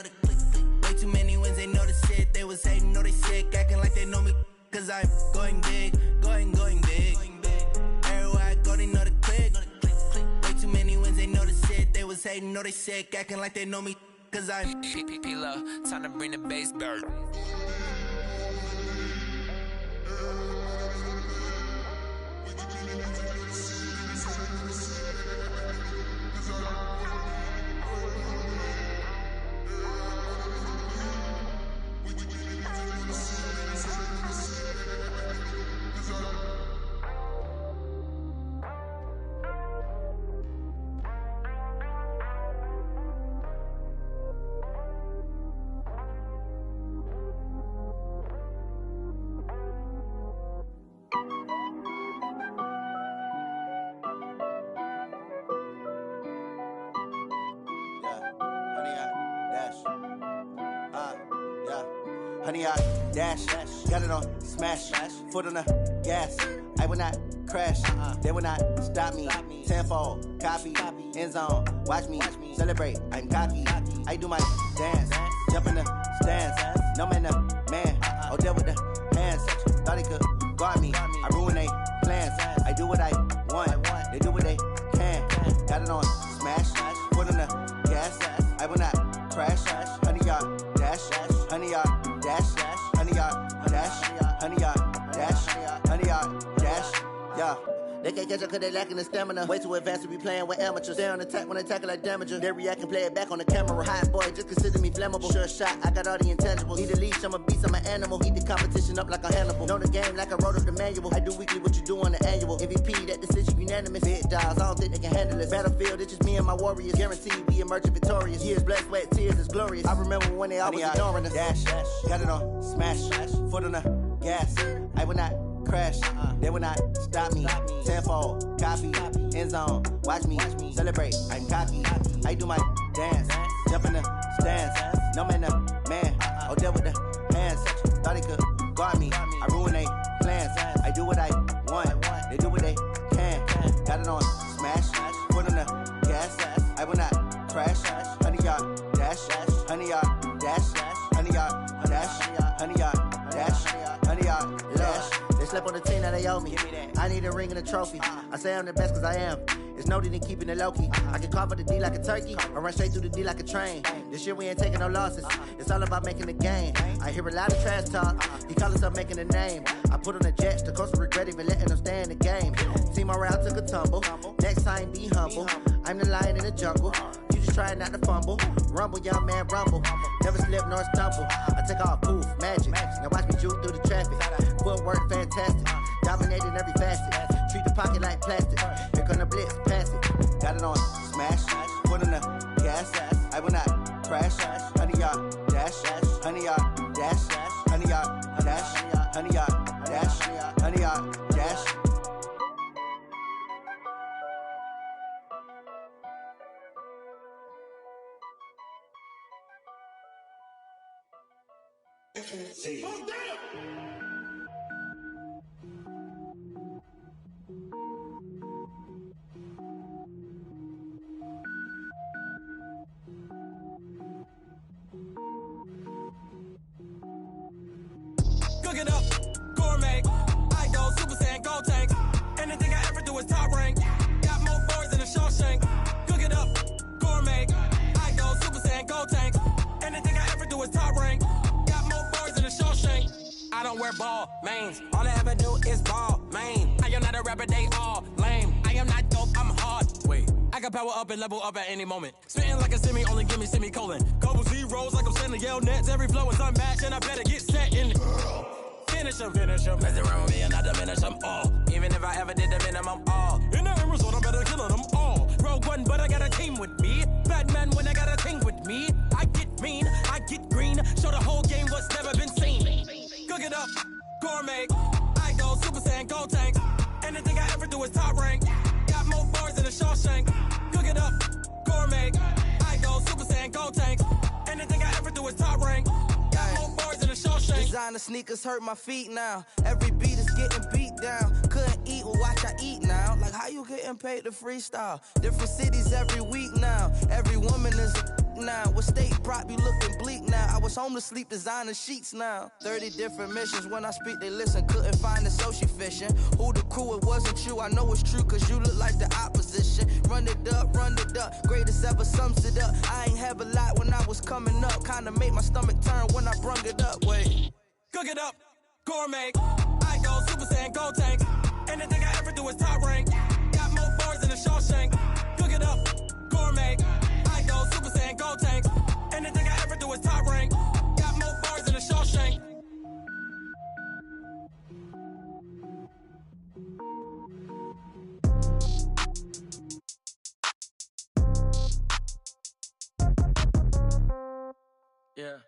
Way too many wins, they know the shit. They was hating, know they sick, acting like they know me. Cause I'm going big, going big. Everywhere I go, they know the click. Way too many wins, they know the shit. They was hating, know they sick, acting like they know me. Cause I'm P-P-P-Love, time to bring the bass back. honey yard, dash. Got it on, smash, foot on the gas. I will not crash, they will not stop me. Tenfold, copy, end zone, watch me celebrate. I'm cocky, I do my dance, jump in the stands. No man, the man, deal with the hands. Thought he could guard me, I ruin they plans. I do what I want, they do what they can. Got it on, smash, foot on the gas. I will not crash, honey yard, dash, honey yard, dash, honey yard, dash, honey yard, dash, honey yard, dash, yeah. They can't catch up cause they lacking the stamina. Way too advanced to be playing with amateurs. Stay on attack when they tackle like damager. They react and play it back on the camera. Hot boy, just consider me flammable. Sure shot, I got all the intangibles. Need a leash, I'm a beast, I'm an animal. Heat the competition up like a Hannibal. Know the game like I wrote up the manual. I do weekly what you do on the annual. MVP, that decision unanimous. Big dials, I don't think they can handle it. Battlefield, it's just me and my warriors. Guaranteed we emerging victorious. Years, blood, sweat, tears, it's glorious. I remember when they always ignoring us. Dash, got it on, smash, foot on the gas. I will not crash, they will not stop me. Tenfold, copy, end zone, watch me celebrate. I'm cocky, I do my dance, jump in the stands. No man, the man, deal with the hands. Thought he could guard me, I ruin they plans. I do what I want, they do what they can. Got it on, smash, foot on the gas. I will not crash, honey yard, dash, honey yard, dash, honey yard, dash, honey yard, dash, honey yard, dash. They slept on the team that they owe me. I need a ring and a trophy. I say I'm the best cause I am. It's no need in keeping it low-key. I can carve up the D like a turkey or run straight through the D like a train. This year we ain't taking no losses. It's all about making the game. I hear a lot of trash talk. He call himself making a name. I put on the jets. The coach will regret even letting them stay in the game. Team morale took a tumble. Next time be humble. I'm the lion in the jungle. You just trying not to fumble. Rumble, young man, rumble. Never slip nor stumble. I take off, poof, magic. Now watch me juke through the traffic. Footwork fantastic. Dominating every facet. Treat the pocket like plastic. Here come the blitz, pass it. Got it on, smash, foot on the gas. I will not crash. Honey yard, dash, honey yard, dash, honey yard, dash, honey yard, dash, honey yard, dash. See. Oh, damn! Cook it up, gourmet. I go Super Saiyan, go tank. Anything I ever do is top rank. Got more boys than a Shawshank. Cook it up, gourmet. I go Super Saiyan, go tank. Anything I ever do is top rank. Got more boys than a Shawshank. I don't wear ball mains. All I ever do is ball main. I am not a rapper, they all lame. I am not dope, I'm hard. Wait, I can power up and level up at any moment. Spitting like a semi, only give me semicolon. Couple zeros like I'm sending yell nets. Every flow is unmatched and I better get set in. Finish him. Mess around with me and I diminish them all. Even if I ever did the minimum, all. In the end result, I'm better killing them all. Rogue One, but I got a team with me. Batman when I got a team with me. I get mean, I get green. Show the whole game what's never been seen. Cook it up, gourmet. I go Super Saiyan, go tank. Anything I ever do is top rank. Got more bars than a Shawshank. Cook it up, gourmet. I go Super Saiyan, go tank. Anything I ever do is top rank. Got more bars than a Shawshank. Designer sneakers hurt my feet now. Every beat is getting beat down. Couldn't eat, well watch I eat now. Like how you getting paid to freestyle? Different cities every week now. Every woman is now. What state prop you looking bleak now? I was home to sleep designer sheets now. 30 different missions. When I speak they listen. Couldn't find it so she fishing. Who the crew, it wasn't you. I know it's true cause you look like the opposition. Run it up. Greatest ever sums it up. I ain't have a lot when I was coming up. Kinda made my stomach turn when I brung it up. Wait. Cook it up, gourmet. I go Super Saiyan, go tank. Anything I ever do is top rank. Got more bars than a Shawshank. Cook it up, gourmet. I go Super Saiyan, go tank. Anything I ever do is top rank. Got more bars than a Shawshank. Yeah.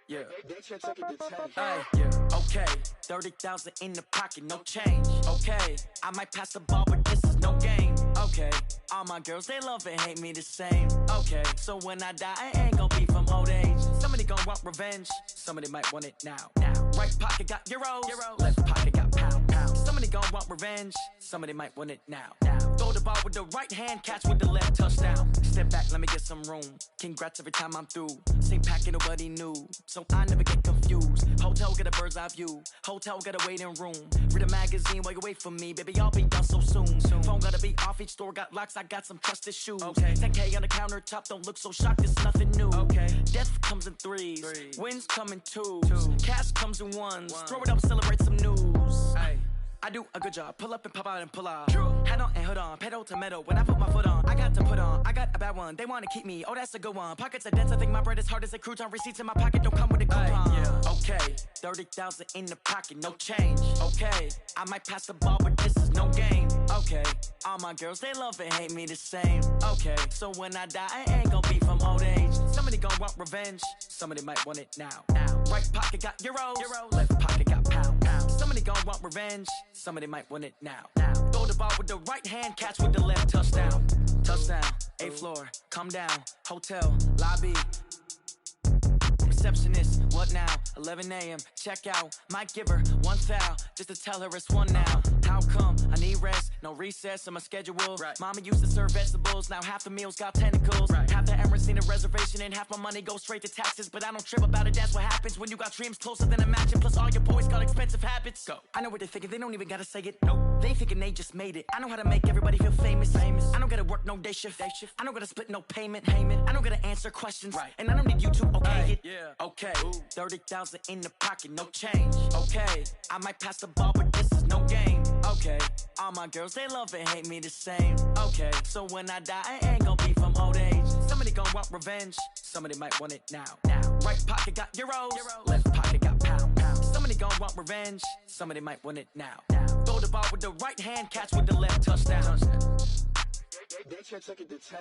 Yeah. Hey, yeah. Okay. 30,000 in the pocket, no change. Okay. I might pass the ball, but this is no game. Okay. Okay, all my girls, they love and hate me the same. Okay, so when I die, I ain't gon' be from old age. Somebody gon' want revenge, somebody might want it now. Right pocket got euros, left pocket got pound. Somebody gon' want revenge, somebody might want it now. Throw the ball with the right hand, catch with the left, touchdown. Step back, let me get some room. Congrats every time I'm through. Same packet, nobody knew, so I never get confused. Hotel get a bird's eye view, hotel get a waiting room. Read a magazine while you wait for me, baby, I'll be done so soon. Phone gotta be off, each store got locks, I got some trusted shoes. 10K on the countertop, don't look so shocked, it's nothing new. Death comes in threes, wins come in twos, cash comes in ones. Throw it up, celebrate some news. I do a good job, pull up and pop out and pull out. Head on and hood on, pedal to metal. When I put my foot on, I got to put on. I got a bad one, they wanna keep me, oh that's a good one. Pockets are dense, I think my bread is hard as a crouton. Receipts in my pocket don't come with a coupon. Okay, 30,000 in the pocket, no change. Okay, I might pass the ball, but this is no game. Okay, all my girls, they love and hate me the same. Okay, so when I die, I ain't gon' be from old age. Somebody gon' want revenge, somebody might want it now. Right pocket got euros, left pocket got pound. Somebody gon' want revenge, somebody might want it now. Throw the ball with the right hand, catch with the left, touchdown. Touchdown, 8th floor, come down, hotel, lobby. Receptionist, what now? 11 a.m., check out. Might give her one foul, just to tell her it's one now. How come? I need rest, no recess in my schedule. Mama used to serve vegetables, now half the meals got tentacles. Half the Emirates need a reservation and half my money goes straight to taxes. But I don't trip about it, that's what happens when you got dreams closer than a match. And plus all your boys got expensive habits. Go. I know what they're thinking, they don't even gotta say it. Nope. They thinking they just made it. I know how to make everybody feel famous. I don't gotta work no day shift. I don't gotta split no payment. I don't gotta answer questions. And I don't need you to okay it. Okay, 30,000 in the pocket, no change. Okay, I might pass the ball, but this is no game. Okay, all my girls, they love and hate me the same. Okay, so when I die, I ain't gon' be from old age. Somebody gon' want revenge, somebody might want it now. Right pocket got euros, left pocket got pound. Somebody gon' want revenge, somebody might want it now. Throw the ball with the right hand, catch with the left, touchdown. They check it to 10.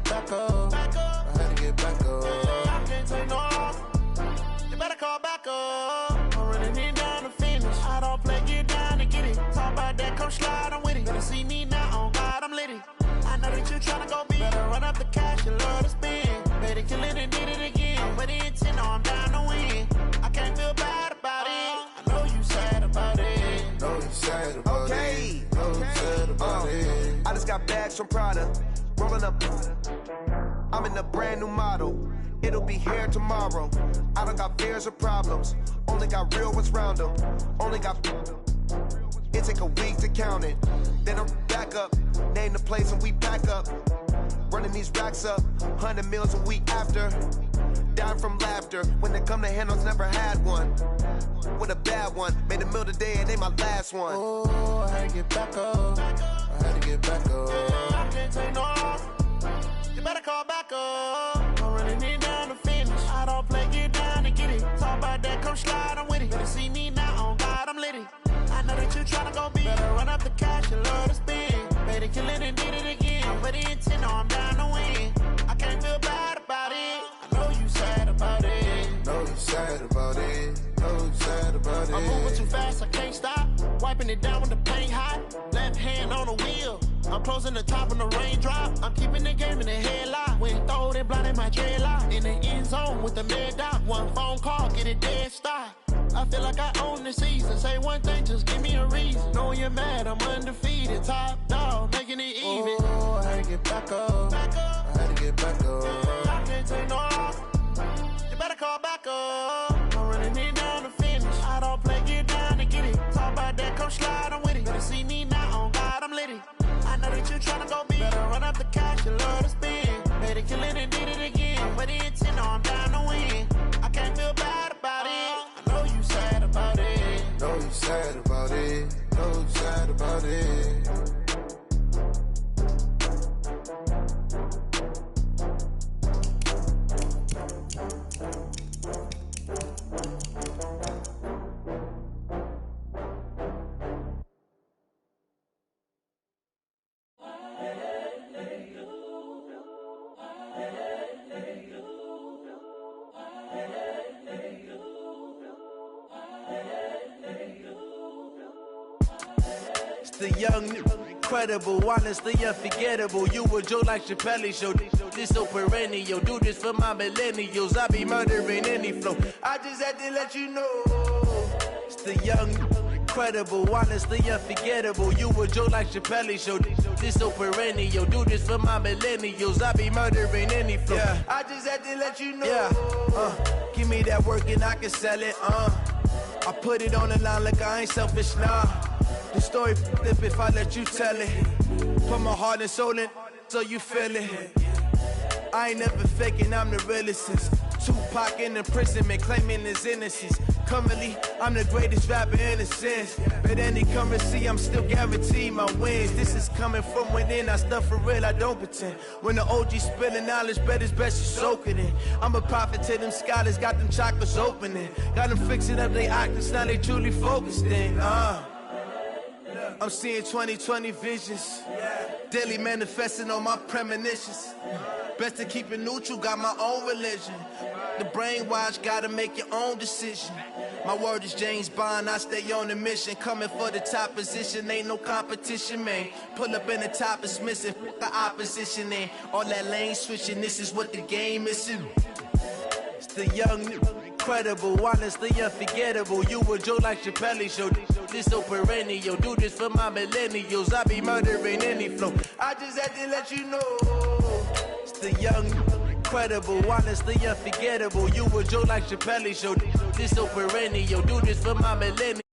Back up. I had to get back up. I can't take no loss. You better call back up. I'm running it down to finish. I don't play, get down to get it. Talk about that, come slide, I'm with it. Better see me now, on God, I'm litty. I know that you tryna go big. Better run up the cash, you love to spend. Better kill it and did it again. I'm with the intent, no, I'm down to win. I can't feel bad about it. I know you sad about it. Know you sad about it. Know you sad about it. I just got bags from Prada. Rolling up, I'm in a brand new model. It'll be here tomorrow. I don't got fears or problems. Only got real ones round them. Only got. It take a week to count it. Then I'm back up. Name the place and we pack up. Running these racks up. 100 meals a week after. Down from laughter. When they come to handles, never had one. With a bad one. Made a meal today and they my last one. Oh, I had to get back up. I had to get back up. I can't take no loss. You better call back up. I'm running it down to finish. I don't play, get down to get it. Talk about that, come slide, I'm with it. Better see me now, on God, I'm litty. I know that you tryna go big. Better run up the cash, you love to spend. Better kill it and did it again. I'm with the intent, no, I'm down to win. I can't feel bad about it. I know you sad about it. Know you sad about it. Know you sad about it. I'm moving too fast, I can't stop. Wiping it down when the paint hot. Left hand on the wheel. I'm closing the top when the raindrop. I'm keeping the game in the headlock. When throw it blind in my dreadlock. In the end zone with the mid dot. One phone call, get it dead stop. I feel like I own the season. Say one thing, just give me a reason. Knowing you're mad, I'm undefeated. Top dog, making it even. Oh, I had to get back up. I had to get back up. I can't take no loss. You better call back up. I'm running it down to finish. I don't play, get down to get it. Talk about that, come slide, I'm with it. Better see me now, on God, I'm litty. I know that you tryna go big. Better run up the cash, you love to spend. Better kill it and did it again. I'm with the intent, no, I'm down to win. I can't feel bad about it. I know you sad about it. Know you sad about it. Know you sad about it. The young, incredible, honestly unforgettable. You a Joe like Chappelle show. This so perennial. Do this for my millennials. I be murdering any flow. I just had to let you know. It's the young, incredible, honestly unforgettable. You a Joe like Chappelle show. This so perennial. Do this for my millennials. I be murdering any flow. Yeah. I just had to let you know. Yeah. Give me that work and I can sell it. I put it on the line like I ain't selfish, nah. The story flip if I let you tell it. Put my heart and soul in so you feel it. I ain't never faking, I'm the realest since Tupac in imprisonment, claiming his innocence. Currently, I'm the greatest rapper in a sense. But any currency, I'm still guaranteed my wins. This is coming from within, I stuff for real, I don't pretend. When the OG spilling knowledge, bet it's best you soak it in. I'm a prophet to them scholars, got them chakras opening. Got them fixing up they octaves, now they truly focused in. I'm seeing 2020 visions. Daily manifesting on my premonitions. Best to keep it neutral, got my own religion. The brainwash, gotta make your own decision. My word is James Bond, I stay on the mission. Coming for the top position, ain't no competition, man. Pull up in the top is missing, the opposition in. All that lane switching, this is what the game is. It's the young, incredible, honestly unforgettable. You a Joe like Chappelle show. This so perennial. Do this for my millennials. I be murdering any flow. I just had to let you know. It's the young, incredible, honestly unforgettable. You a Joe like Chappelle show. This so perennial. Do this for my millennials.